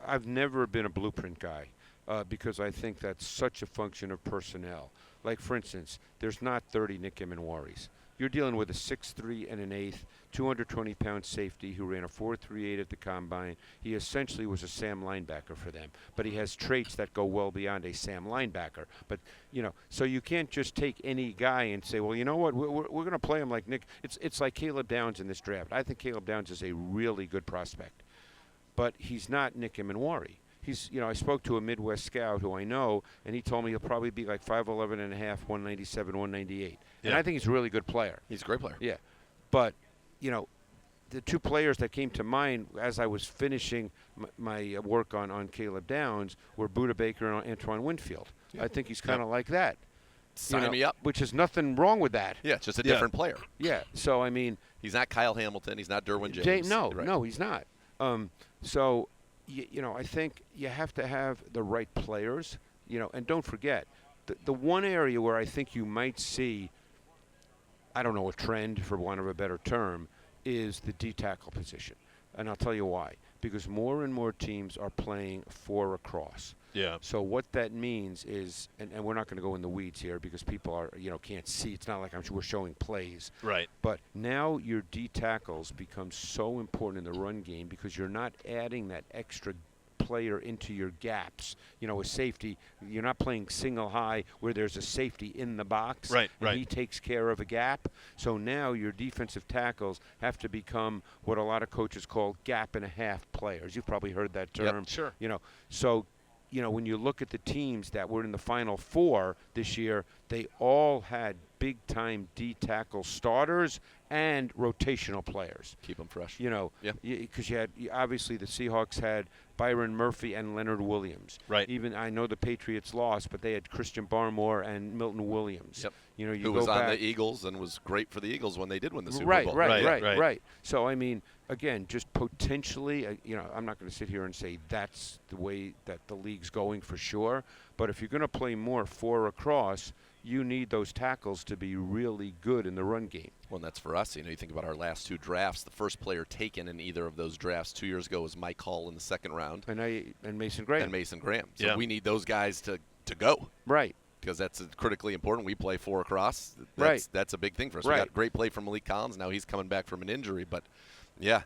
C: I've never been a blueprint guy because I think that's such a function of personnel. Like, for instance, there's not 30 Nick Emenwaris. You're dealing with a 6'3" and an 1/8, 220-pound safety who ran a 4.38 at the combine. He essentially was a Sam linebacker for them, but he has traits that go well beyond a Sam linebacker. But, so you can't just take any guy and say, well, you know what, we're going to play him like Nick. It's like Caleb Downs in this draft. I think Caleb Downs is a really good prospect, but he's not Nick Emenwari. He's, I spoke to a Midwest scout who I know, and he told me he'll probably be like 5'11 and a half, 197, 198. And I think he's a really good player.
A: He's a great player.
C: Yeah. But, the two players that came to mind as I was finishing my work on Caleb Downs were Buda Baker and Antoine Winfield. I think he's kind of like that.
A: Sign me up.
C: Which is nothing wrong with that.
A: Yeah, it's just a different player.
C: Yeah. So, I mean.
A: He's not Kyle Hamilton. He's not Derwin James.
C: No, he's not. I think you have to have the right players, and don't forget, the one area where I think you might see, I don't know, a trend, for want of a better term, is the D-tackle position. And I'll tell you why. Because more and more teams are playing 4 across.
D: Yeah.
C: So what that means is, and we're not going to go in the weeds here because people are, can't see. It's not like we're showing plays.
D: Right.
C: But now your D tackles become so important in the run game because you're not adding that extra player into your gaps. A safety, you're not playing single high where there's a safety in the box.
D: Right.
C: He takes care of a gap. So now your defensive tackles have to become what a lot of coaches call gap and a half players. You've probably heard that term.
D: Yep, sure.
C: So when you look at the teams that were in the Final Four this year, they all had big-time D-tackle starters and rotational players.
A: Keep them fresh.
C: Because you had obviously the Seahawks had Byron Murphy and Leonard Williams.
D: Right.
C: Even I know the Patriots lost, but they had Christian Barmore and Milton Williams.
A: Yep.
C: You
A: who
C: go
A: was on
C: back,
A: the Eagles and was great for the Eagles when they did win the Super Bowl.
C: Right. So I mean, again, just potentially, I'm not going to sit here and say that's the way that the league's going for sure. But if you're going to play more 4 across, you need those tackles to be really good in the run game.
A: Well, and that's for us. You think about our last 2 drafts. The first player taken in either of those drafts 2 years ago was Mike Hall in the 2nd round.
C: And Mason Graham.
A: So we need those guys to go.
C: Right.
A: Because that's critically important. We play 4 across. That's a big thing for us.
C: Right.
A: We got great play from Malik Collins. Now he's coming back from an injury. But, yeah,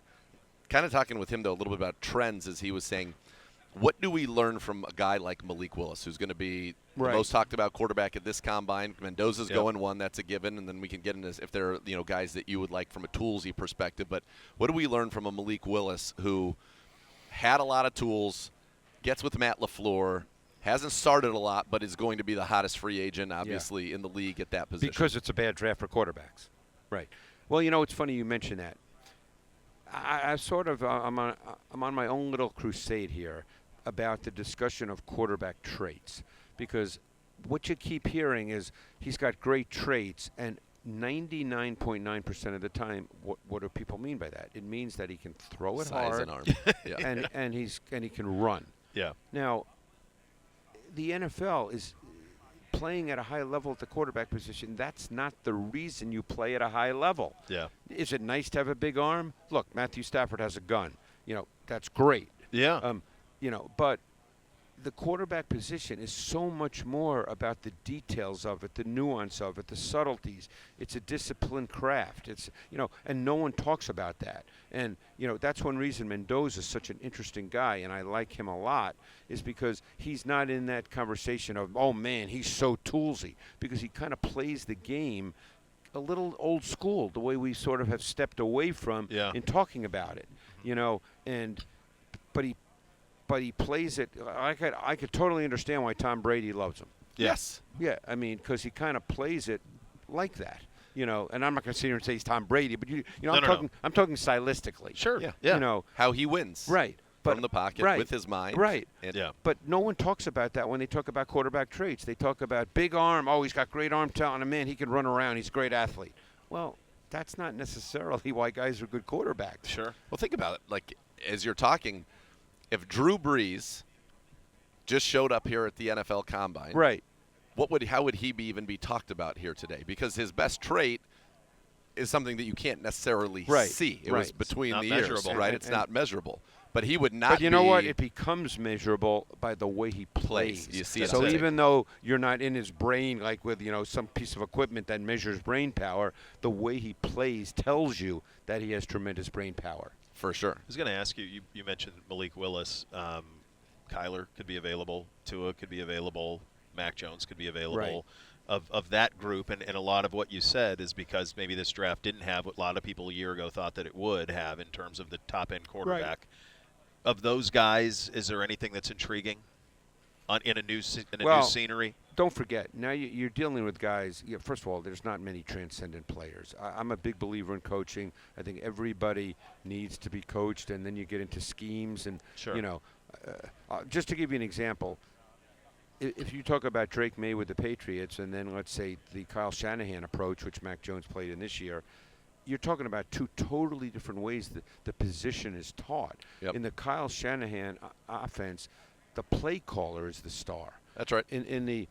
A: kind of talking with him, though, a little bit about trends as he was saying, what do we learn from a guy like Malik Willis, who's going to be the most talked about quarterback at this combine? Mendoza's going 1, that's a given, and then we can get into if there are guys that you would like from a toolsy perspective. But what do we learn from a Malik Willis who had a lot of tools, gets with Matt LaFleur, hasn't started a lot, but is going to be the hottest free agent, obviously, in the league at that position?
C: Because it's a bad draft for quarterbacks. Right. Well, it's funny you mention that. I sort of I'm on my own little crusade here about the discussion of quarterback traits, because what you keep hearing is he's got great traits, and 99.9% of the time, what do people mean by that? It means that he can throw it
A: Size
C: hard,
A: and arm. Yeah.
C: and he can run.
D: Yeah.
C: Now, the NFL is playing at a high level at the quarterback position. That's not the reason you play at a high level.
D: Yeah.
C: Is it nice to have a big arm? Look, Matthew Stafford has a gun. That's great.
D: Yeah.
C: But the quarterback position is so much more about the details of it, the nuance of it, the subtleties. It's a disciplined craft. It's, and no one talks about that. And, that's one reason Mendoza is such an interesting guy, and I like him a lot, is because he's not in that conversation of, oh, man, he's so toolsy, because he kind of plays the game a little old school, the way we sort of have stepped away from in talking about it, but he plays it. I could totally understand why Tom Brady loves him.
A: Yes.
C: Yeah, I mean, because he kind of plays it like that. You know, and I'm not going to sit here and say he's Tom Brady, but
D: No,
C: I'm talking stylistically.
D: Sure.
A: Yeah.
C: You know,
A: How he wins.
C: right.
A: From the pocket
C: right,
A: with his mind.
C: Right.
A: And
D: Yeah.
C: But no one talks about that when they talk about quarterback traits. They talk about big arm. Oh, he's got great arm talent. And man, he can run around. He's a great athlete. Well, that's not necessarily why guys are good quarterbacks.
D: Sure.
A: Well, think about it. Like, as you're talking, if Drew Brees just showed up here at the NFL Combine,
C: Right.
A: how would he even be talked about here today? Because his best trait is something that you can't necessarily
C: Right,
A: see. It
C: right.
A: was between
D: Not
A: the
D: measurable.
A: ears, right?
C: And-
A: It's
C: and-
A: not measurable. But he would not
C: But you know what?
A: be-
C: It becomes measurable by the way he plays.
A: You see it
C: so
A: on tape.
C: even though you're not in his brain, like with some piece of equipment that measures brain power, the way he plays tells you that he has tremendous brain power.
A: For sure.
D: I was going to ask you, you mentioned Malik Willis. Kyler could be available. Tua could be available. Mac Jones could be available.
C: Right.
D: Of that group, and a lot of what you said is because maybe this draft didn't have what a lot of people a year ago thought that it would have in terms of the top-end quarterback. Of those guys, is there anything that's intriguing in a new new scenery?
C: Don't forget, now you're dealing with guys. First of all, there's not many transcendent players. I'm a big believer in coaching. I think everybody needs to be coached, and then you get into schemes. And,
D: Sure.
C: just to give you an example, if you talk about Drake May with the Patriots and then let's say the Kyle Shanahan approach, which Mac Jones played in this year, you're talking about two totally different ways that the position is taught.
A: Yep.
C: In the Kyle Shanahan offense, the play caller is the star.
A: That's right.
C: And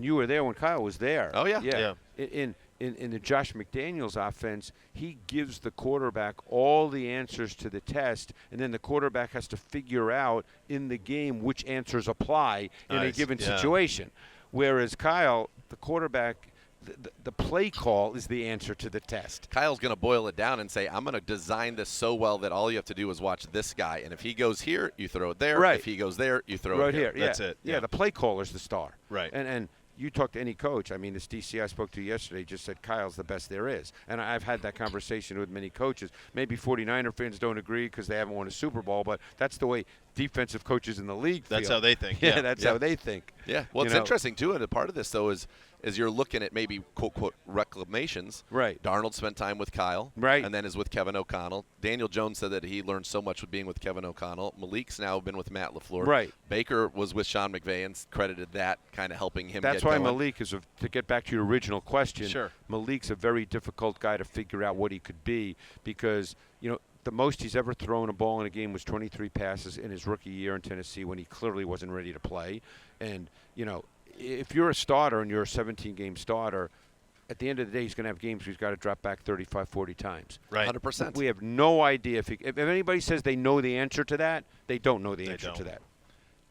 C: you were there when Kyle was there.
A: Oh, yeah.
C: Yeah. In the Josh McDaniels offense, he gives the quarterback all the answers to the test, and then the quarterback has to figure out in the game which answers apply in a
D: Nice.
C: given
D: Yeah.
C: situation. Whereas Kyle, the quarterback, the play call is the answer to the test.
A: Kyle's going to boil it down and say, I'm going to design this so well that all you have to do is watch this guy. And if he goes here, you throw it there.
C: Right.
A: If he goes there, you throw
C: Right
A: it here.
C: here.
D: That's
C: yeah.
D: it.
C: Yeah,
D: Yeah.
C: the play caller's the star.
D: Right.
C: And you talk to any coach. I mean, this DC I spoke to yesterday just said Kyle's the best there is. And I've had that conversation with many coaches. Maybe 49er fans don't agree because they haven't won a Super Bowl, but that's the way defensive coaches in the league
D: That's
C: feel.
D: how they think.
C: Yeah,
D: Yeah.
C: that's
A: Yeah.
C: how they think.
A: Yeah. Well,
C: You
A: it's
C: know?
A: interesting, too, and a part of this, though, is you're looking at maybe, quote, quote, reclamations.
C: Right.
A: Darnold spent time with Kyle.
C: Right.
A: And then is with Kevin O'Connell. Daniel Jones said that he learned so much with being with Kevin O'Connell. Malik's now been with Matt LaFleur.
C: Right.
A: Baker was with Sean McVay and credited that kind of helping him
C: That's
A: get
C: why
A: going.
C: Malik is, to get back to your original question,
D: Sure.
C: Malik's a very difficult guy to figure out what he could be because, the most he's ever thrown a ball in a game was 23 passes in his rookie year in Tennessee when he clearly wasn't ready to play. And, if you're a starter and you're a 17-game starter, at the end of the day, he's going to have games where he's got to drop back 35, 40 times.
D: Right.
A: 100%.
C: We have no idea if anybody says they know the answer to that, they don't know the
D: They
C: answer to
D: don't.
C: that.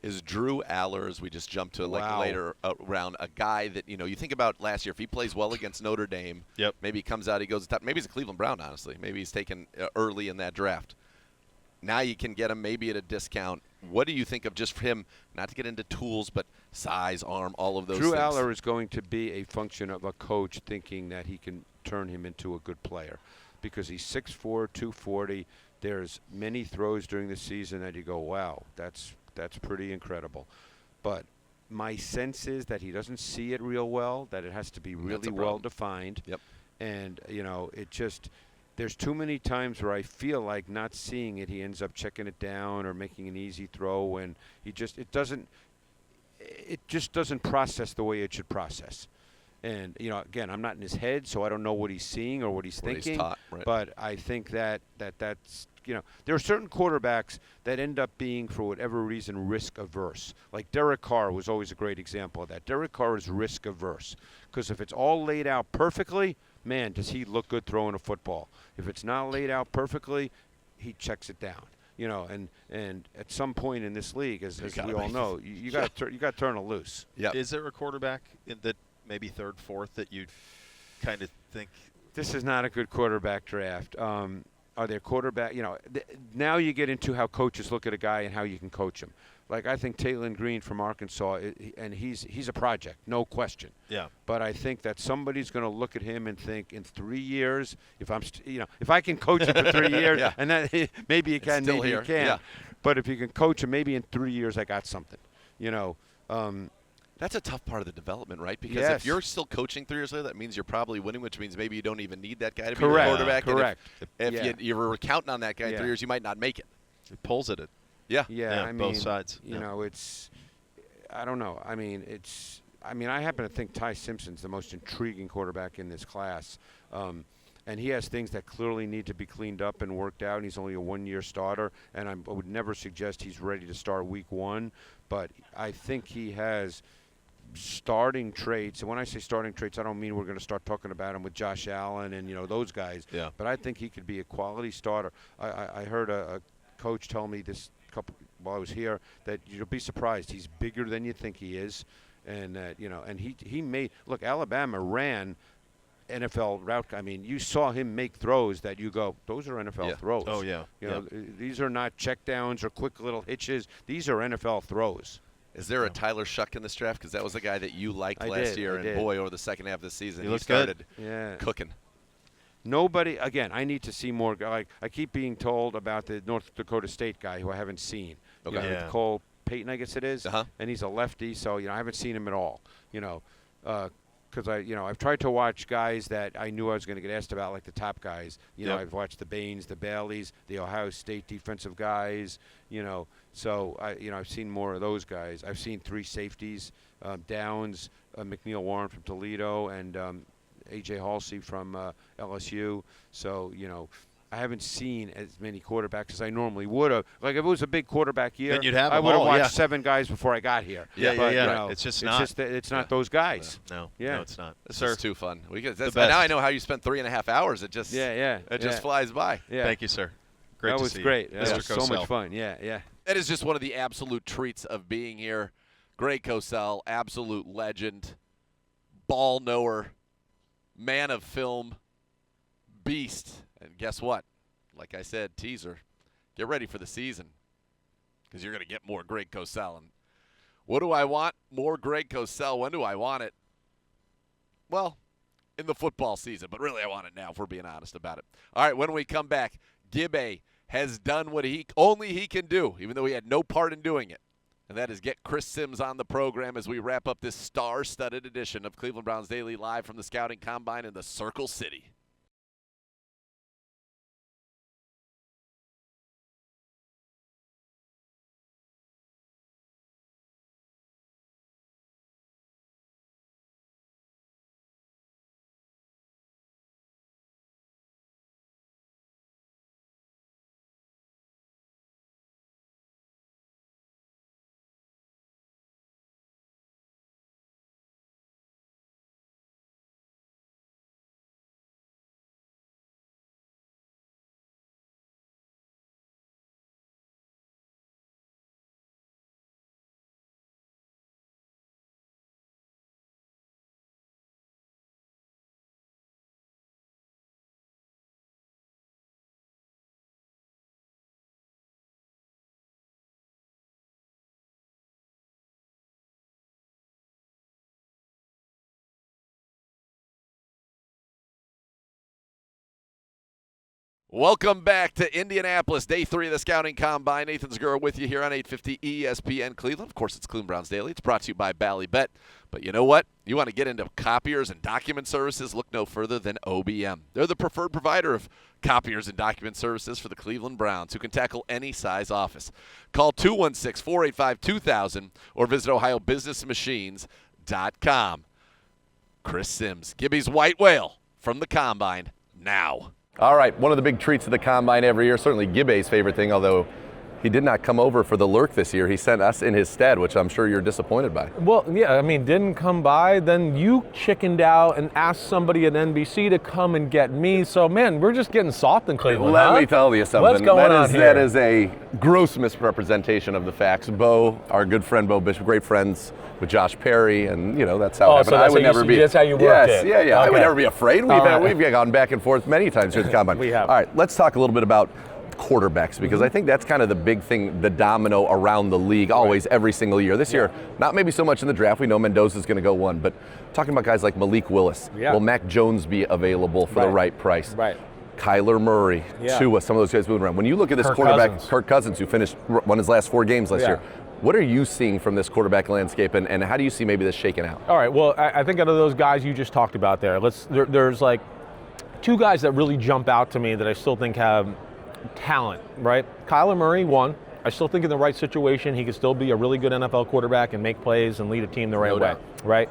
A: Is Drew Aller, as we just jumped to
C: Wow.
A: later around, a guy that, you think about last year, if he plays well against Notre Dame,
D: Yep.
A: maybe he comes out, he goes top. Maybe he's a Cleveland Brown, honestly. Maybe he's taken early in that draft. Now you can get him maybe at a discount. What do you think of just for him, not to get into tools, but size, arm, all of those
C: Drew
A: things?
C: Aller is going to be a function of a coach thinking that he can turn him into a good player because he's 6'4", 240. There's many throws during the season that you go, wow, that's pretty incredible. But my sense is that he doesn't see it real well, that it has to be
A: That's
C: really
A: a problem.
C: well defined.
A: Yep.
C: And, it just there's too many times where I feel like not seeing it, he ends up checking it down or making an easy throw, and it just doesn't process the way it should process. And, again, I'm not in his head, so I don't know what he's seeing or what he's
A: What he's
C: thinking.
A: taught, right.
C: But I think that's, there are certain quarterbacks that end up being, for whatever reason, risk averse. Like Derek Carr was always a great example of that. Derek Carr is risk averse because if it's all laid out perfectly, man, does he look good throwing a football. If it's not laid out perfectly, he checks it down. And at some point in this league, as
A: gotta
C: we all
A: make-
C: know, you got to turn it loose.
A: Yep.
D: Is there a quarterback that maybe third, fourth that you kind of think?
C: This is not a good quarterback draft. Are there quarterback? Now you get into how coaches look at a guy and how you can coach him. Like I think Taylon Green from Arkansas, and he's a project, no question.
D: Yeah.
C: But I think that somebody's going to look at him and think, in 3 years, if I can coach him for 3 years,
A: Yeah.
C: and that maybe you
A: It's
C: can,
A: still
C: maybe
A: here.
C: you can.
A: Yeah.
C: But if you can coach him, maybe in 3 years I got something.
A: That's a tough part of the development, right? Because
C: Yes.
A: if you're still coaching 3 years later, that means you're probably winning, which means maybe you don't even need that guy to be
C: Correct.
A: the quarterback. And
C: Correct.
A: If
C: Yeah.
A: you were counting on that guy in
C: Yeah.
A: 3 years, you might not make it.
D: It pulls at it.
A: Yeah.
C: Yeah,
D: Yeah,
C: I mean,
D: both sides.
C: You
D: Yeah.
C: know, I don't know. I mean, I happen to think Ty Simpson's the most intriguing quarterback in this class. And he has things that clearly need to be cleaned up and worked out. And he's only a one-year starter, and I would never suggest he's ready to start week 1. But I think he has starting traits. And when I say starting traits, I don't mean we're going to start talking about him with Josh Allen and, those guys.
D: Yeah.
C: But I think he could be a quality starter. I heard a coach tell me this while I was here that you'll be surprised. He's bigger than you think he is. And, and he made – look, Alabama ran – NFL route. I mean, you saw him make throws that you go, those are NFL
A: Yeah.
C: throws.
D: Oh, yeah.
C: These are not checkdowns or quick little hitches. These are NFL throws.
A: Is there a Tyler Shuck in this draft? Because that was a guy that you liked last year, and boy, over the second half of the season,
D: He
A: he
D: looked
A: started
C: Yeah.
A: cooking.
C: Nobody, again, I need to see more. Like, I keep being told about the North Dakota State guy who I haven't seen.
A: Okay.
D: Yeah.
C: Cole Payton, I guess it is.
A: Uh-huh.
C: And he's a lefty, so, I haven't seen him at all. Because I've tried to watch guys that I knew I was going to get asked about, like the top guys.
A: Yep.
C: I've watched the Baines, the Baileys, the Ohio State defensive guys. So I've seen more of those guys. I've seen 3 safeties, Downs, McNeil Warren from Toledo, and A.J. Halsey from LSU. So I haven't seen as many quarterbacks as I normally would have. Like if it was a big quarterback year,
D: Then you'd have
C: I
D: them
C: would have
D: all,
C: watched
D: yeah.
C: 7 guys before I got here.
D: Yeah,
C: But,
D: yeah.
C: you know,
D: It's just not.
C: it's not those guys.
D: No,
C: Yeah.
D: no, it's not.
A: This
D: Sir,
A: is too fun. That's,
D: best.
A: now I know how you spent 3.5 hours. It just
C: Yeah.
A: it just flies by.
C: Yeah.
D: thank you, sir. Great
C: that
D: to
C: was
D: see
C: great.
D: you.
C: That
D: Mr.
C: was so
D: Cosell.
C: much fun. Yeah.
A: That is just one of the absolute treats of being here. Greg Kosell, absolute legend, ball knower, man of film, beast. And guess what? Like I said, teaser, get ready for the season because you're going to get more Greg Kosell. And what do I want? More Greg Kosell. When do I want it? Well, in the football season, but really I want it now if we're being honest about it. All right, when we come back, Gibbe has done what only he can do, even though he had no part in doing it. And that is get Chris Sims on the program as we wrap up this star-studded edition of Cleveland Browns Daily live from the Scouting Combine in the Circle City. Welcome back to Indianapolis, day 3 of the Scouting Combine. Nathan Segura with you here on 850 ESPN Cleveland. Of course, it's Cleveland Browns Daily. It's brought to you by Bally Bet. But you know what? You want to get into copiers and document services? Look no further than OBM. They're the preferred provider of copiers and document services for the Cleveland Browns, who can tackle any size office. Call 216-485-2000 or visit ohiobusinessmachines.com. Chris Sims, Gibby's White Whale from the Combine now. All right, one of the big treats of the Combine every year, certainly Gibbe's favorite thing, although he did not come over for the lurk this year. He sent us in his stead, which I'm sure you're disappointed by.
G: Well, yeah, I mean, didn't come by. Then you chickened out and asked somebody at NBC to come and get me. So, man, we're just getting soft in Cleveland,
A: Let
G: huh?
A: me tell you something.
G: What's going on here?
A: That is a gross misrepresentation of the facts. Bo, our good friend Bo Bishop, great friends with Josh Perry, and that's how it happened.
G: So that's
A: I would
G: how
A: never be.
G: That's how you work it.
A: Yes, yeah. I would
G: Okay.
A: never be afraid. We've gone back and forth many times here at the Combine.
G: We have.
A: All right, let's talk a little bit about quarterbacks, because I think that's kind of the big thing, the domino around the league, always, every single year. This year, not maybe so much in the draft. We know Mendoza's going to go 1, but talking about guys like Malik Willis.
G: Yeah.
A: Will Mac Jones be available for the right price?
G: Right.
A: Kyler Murray,
G: Yeah.
A: Tua, some of those guys moving around. When you look at this
G: Kirk
A: quarterback,
G: Cousins.
A: Kirk Cousins, who won his last 4 games last
G: Yeah.
A: year, What are you seeing from this quarterback landscape, and how do you see maybe this shaking out?
G: All right, well, I think out of those guys you just talked about there's like two guys that really jump out to me that I still think have talent, right? Kyler Murray, one. I still think in the right situation, he could still be a really good NFL quarterback and make plays and lead a team the right way, right?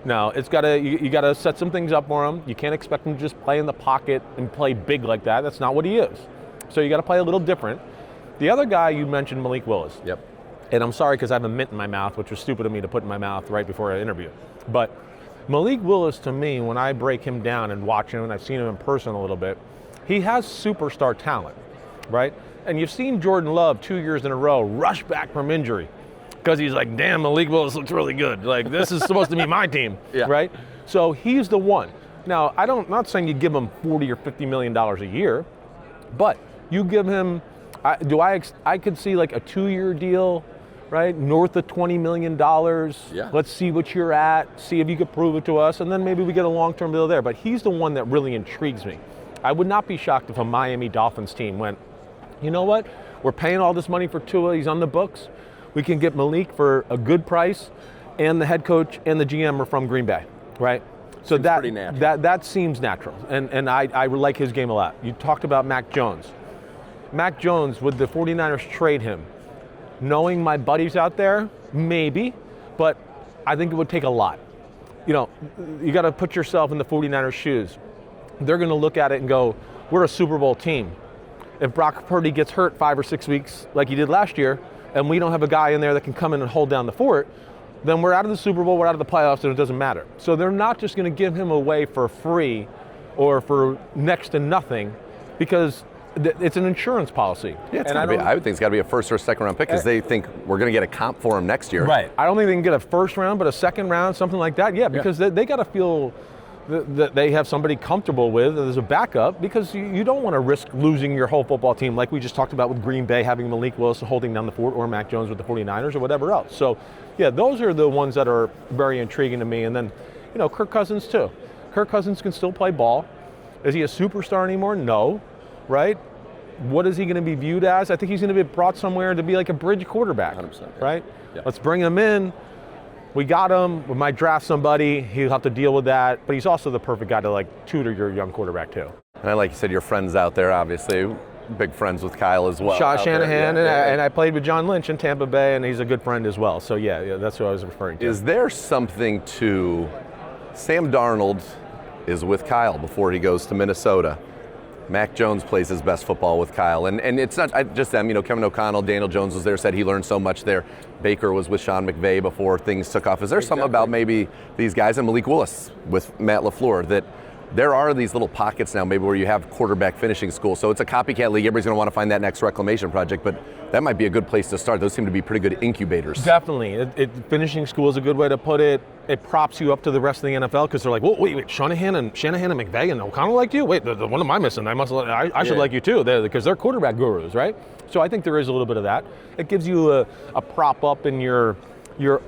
G: Now, you gotta set some things up for him. You can't expect him to just play in the pocket and play big like that. That's not what he is. So you gotta play a little different. The other guy you mentioned, Malik Willis.
A: Yep.
G: And I'm sorry because I have a mint in my mouth, which was stupid of me to put in my mouth right before I interview. But Malik Willis, to me, when I break him down and watch him, and I've seen him in person a little bit, he has superstar talent, right? And you've seen Jordan Love 2 years in a row rush back from injury because he's like, damn, Malik Willis looks really good. Like, this is supposed to be my team, right? So he's the one. Now, I'm not saying you give him $40 or $50 million a year, but you give him, I could see like a 2-year deal, right? North of $20 million.
A: Yeah.
G: Let's see what you're at, see if you could prove it to us, and then maybe we get a long-term deal there. But he's the one that really intrigues me. I would not be shocked if a Miami Dolphins team went, you know what? We're paying all this money for Tua. He's on the books. We can get Malik for a good price, and the head coach and the GM are from Green Bay, right? So
A: Seems pretty natural.
G: that seems natural, and I like his game a lot. You talked about Mac Jones. Mac Jones, would the 49ers trade him? Knowing my buddies out there, maybe, but I think it would take a lot. You know, you got to put yourself in the 49ers' shoes. They're going to look at it and go, we're a Super Bowl team. If Brock Purdy gets hurt 5 or 6 weeks like he did last year, and we don't have a guy in there that can come in and hold down the fort, then we're out of the Super Bowl, we're out of the playoffs, and it doesn't matter. So they're not just going to give him away for free or for next to nothing, because it's an insurance policy.
A: Yeah, I would think it's got to be a first or a second round pick because they think we're going to get a comp for him next year.
G: Right. I don't think they can get a first round, but a second round, something like that. Yeah, because they got to feel that they have somebody comfortable with as a backup, because you don't want to risk losing your whole football team like we just talked about with Green Bay having Malik Willis holding down the fort, or Mac Jones with the 49ers or whatever else. So, yeah, those are the ones that are very intriguing to me. And then, you know, Kirk Cousins too. Kirk Cousins can still play ball. Is he a superstar anymore? No, right? What is he going to be viewed as? I think he's going to be brought somewhere to be like a bridge quarterback,
A: 100%,
G: right?
A: Yeah.
G: Let's bring him in. We got him. We might draft somebody. He'll have to deal with that. But he's also the perfect guy to like tutor your young quarterback too.
A: And like you said, your friends out there, obviously, big friends with Kyle as well.
G: Sean Shanahan, and I played with John Lynch in Tampa Bay, and he's a good friend as well. So yeah, that's what I was referring to.
A: Is there something to Sam Darnold is with Kyle before he goes to Minnesota? Mac Jones plays his best football with Kyle. And it's not just them. You know, Kevin O'Connell, Daniel Jones was there, said he learned so much there. Baker was with Sean McVay before things took off. Is there something about maybe these guys, and Malik Willis with Matt LaFleur, that there are these little pockets now maybe where you have quarterback finishing school? So it's a copycat league. Everybody's going to want to find that next reclamation project, but that might be a good place to start. Those seem to be pretty good incubators.
G: Definitely. Finishing school is a good way to put it. It props you up to the rest of the NFL because they're like, whoa, wait, Shanahan and McVay and O'Connell liked you? Wait, what am I missing? I should like you too, because they're quarterback gurus, right? So I think there is a little bit of that. It gives you a prop up in your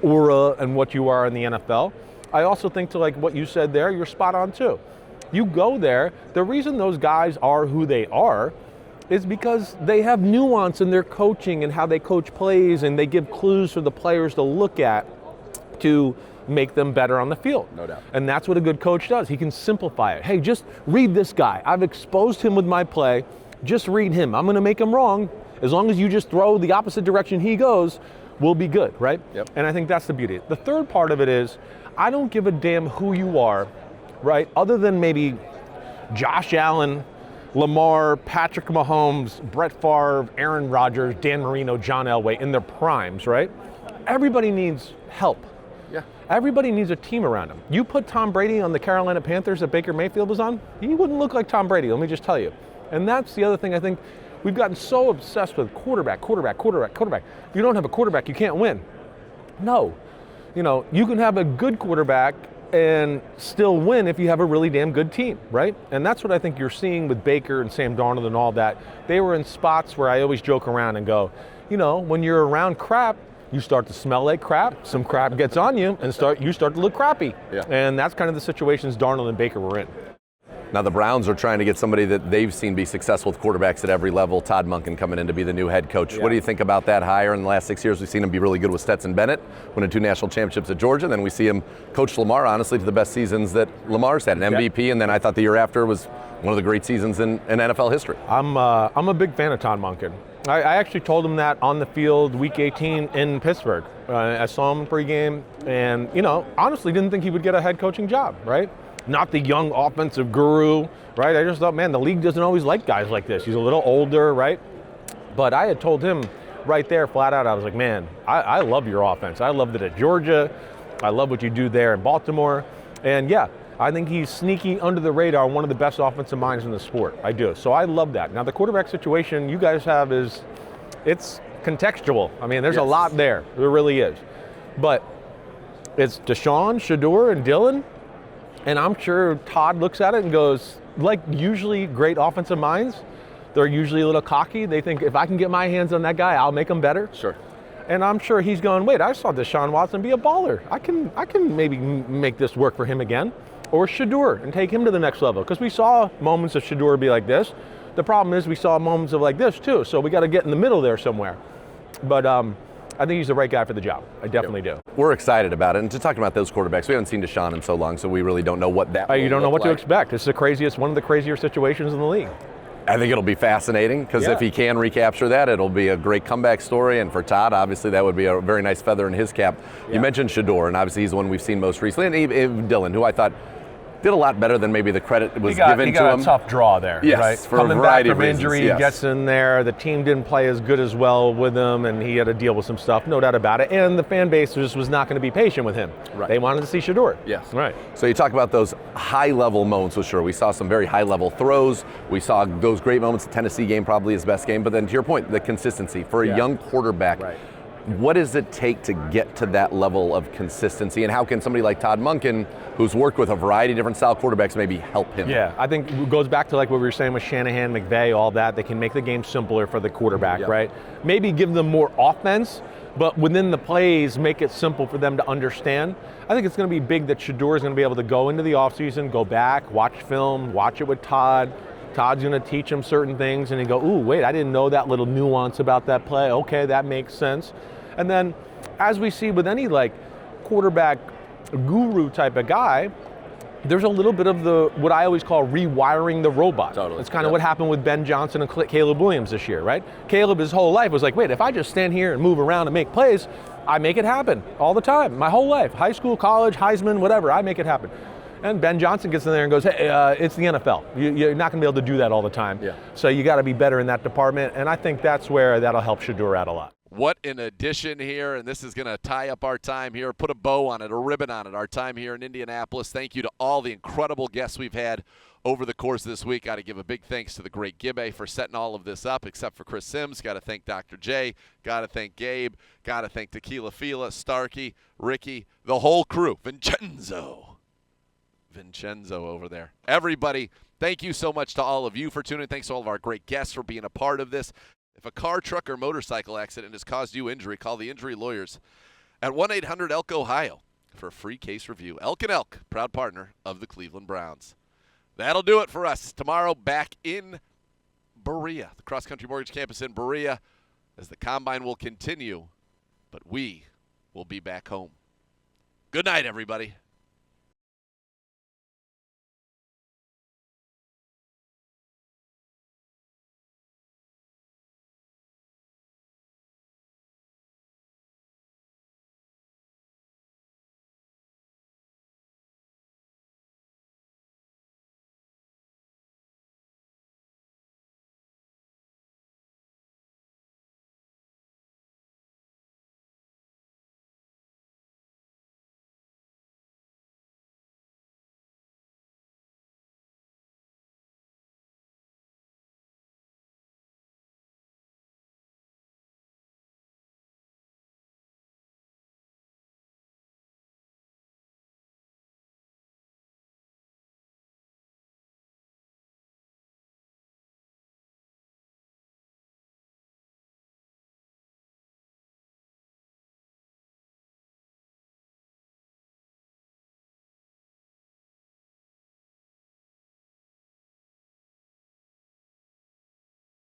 G: aura and what you are in the NFL. I also think, to like what you said there, you're spot on too. You go there, the reason those guys are who they are is because they have nuance in their coaching and how they coach plays, and they give clues for the players to look at to make them better on the field.
A: No doubt.
G: And that's what a good coach does. He can simplify it. Hey, just read this guy. I've exposed him with my play. Just read him. I'm going to make him wrong. As long as you just throw the opposite direction he goes, we'll be good, right?
A: Yep.
G: And I think that's the beauty. The third part of it is, I don't give a damn who you are, right? Other than maybe Josh Allen, Lamar, Patrick Mahomes, Brett Favre, Aaron Rodgers, Dan Marino, John Elway in their primes, right? Everybody needs help.
A: Yeah.
G: Everybody needs a team around him. You put Tom Brady on the Carolina Panthers that Baker Mayfield was on, he wouldn't look like Tom Brady, let me just tell you. And that's the other thing. I think we've gotten so obsessed with quarterback. If you don't have a quarterback, you can't win. No. You know, you can have a good quarterback and still win if you have a really damn good team, right? And that's what I think you're seeing with Baker and Sam Darnold and all that. They were in spots where I always joke around and go, you know, when you're around crap, you start to smell like crap, some crap gets on you, and you start to look crappy.
A: Yeah.
G: And that's kind of the situations Darnold and Baker were in.
A: Now the Browns are trying to get somebody that they've seen be successful with quarterbacks at every level, Todd Monken coming in to be the new head coach.
G: Yeah.
A: What do you think about that hire? In the last 6 years, we've seen him be really good with Stetson Bennett, winning 2 national championships at Georgia. Then we see him coach Lamar, honestly, to the best seasons that Lamar's had, an MVP, and then I thought the year after was one of the great seasons in NFL history.
G: I'm a big fan of Todd Monken. I actually told him that on the field week 18 in Pittsburgh. I saw him pregame, and honestly didn't think he would get a head coaching job, right? Not the young offensive guru, right? I just thought, man, the league doesn't always like guys like this. He's a little older, right? But I had told him right there, flat out, I was like, man, I love your offense. I loved it at Georgia. I love what you do there in Baltimore. And yeah, I think he's sneaky under the radar, one of the best offensive minds in the sport. I do. So I love that. Now the quarterback situation you guys have it's contextual. I mean, there's a lot there. There really is. But it's Deshaun, Shador, and Dylan. And I'm sure Todd looks at it and goes, like usually great offensive minds, they're usually a little cocky. They think if I can get my hands on that guy, I'll make him better.
A: Sure.
G: And I'm sure he's going, wait, I saw Deshaun Watson be a baller. I can maybe make this work for him again. Or Shador and take him to the next level. Because we saw moments of Shador be like this. The problem is we saw moments of like this too. So we got to get in the middle there somewhere. But I think he's the right guy for the job. I definitely do.
A: We're excited about it. And to talk about those quarterbacks, we haven't seen Deshaun in so long, so we really don't know what that
G: You don't know what to
A: like.
G: expect. It's one of the crazier situations in the league.
A: I think it'll be fascinating because if he can recapture that, it'll be a great comeback story. And for Todd, obviously, that would be a very nice feather in his cap. Yeah. You mentioned Shador, and obviously he's the one we've seen most recently. And even Dylan, who I thought did a lot better than maybe the credit was given to him.
G: He got a tough draw there,
A: yes,
G: right?
A: For
G: Coming
A: a variety
G: back from
A: of reasons,
G: injury,
A: yes.
G: he gets in there. The team didn't play as good as well with him, and he had to deal with some stuff, no doubt about it. And the fan base just was not going to be patient with him.
A: Right.
G: They wanted to see Shador.
A: Yes.
G: Right.
A: So you talk about those high-level moments with Shador. We saw some very high-level throws. We saw those great moments. The Tennessee game, probably his best game. But then to your point, the consistency. For a young quarterback,
G: right.
A: What does it take to get to that level of consistency? And how can somebody like Todd Monken, who's worked with a variety of different style quarterbacks, maybe help him?
G: Yeah, I think it goes back to like what we were saying with Shanahan, McVay, all that. They can make the game simpler for the quarterback, right? Maybe give them more offense, but within the plays, make it simple for them to understand. I think it's going to be big that Shador is going to be able to go into the offseason, go back, watch film, watch it with Todd. Todd's going to teach him certain things, and he go, ooh, wait, I didn't know that little nuance about that play. Okay, that makes sense. And then, as we see with any like quarterback guru type of guy, there's a little bit of what I always call rewiring the robot.
A: Totally.
G: It's kind of what happened with Ben Johnson and Caleb Williams this year, right? Caleb, his whole life was like, wait, if I just stand here and move around and make plays, I make it happen all the time. My whole life, high school, college, Heisman, whatever, I make it happen. And Ben Johnson gets in there and goes, hey, it's the NFL. You're not going to be able to do that all the time. Yeah. So you got to be better in that department. And I think that's where that'll help Shador out a lot.
A: What an addition here, and this is going to tie up our time here, put a bow on it, a ribbon on it, our time here in Indianapolis. Thank you to all the incredible guests we've had over the course of this week. Got to give a big thanks to the great Gibbe for setting all of this up, except for Chris Sims. Got to thank Dr. J. Got to thank Gabe. Got to thank Tequila Fila, Starkey, Ricky, the whole crew. Vincenzo over there. Everybody, thank you so much to all of you for tuning in. Thanks to all of our great guests for being a part of this. If a car, truck, or motorcycle accident has caused you injury, call the injury lawyers at 1-800-ELK-OHIO for a free case review. Elk & Elk, proud partner of the Cleveland Browns. That'll do it for us. Tomorrow back in Berea, the Cross Country Mortgage Campus in Berea, as the Combine will continue, but we will be back home. Good night, everybody.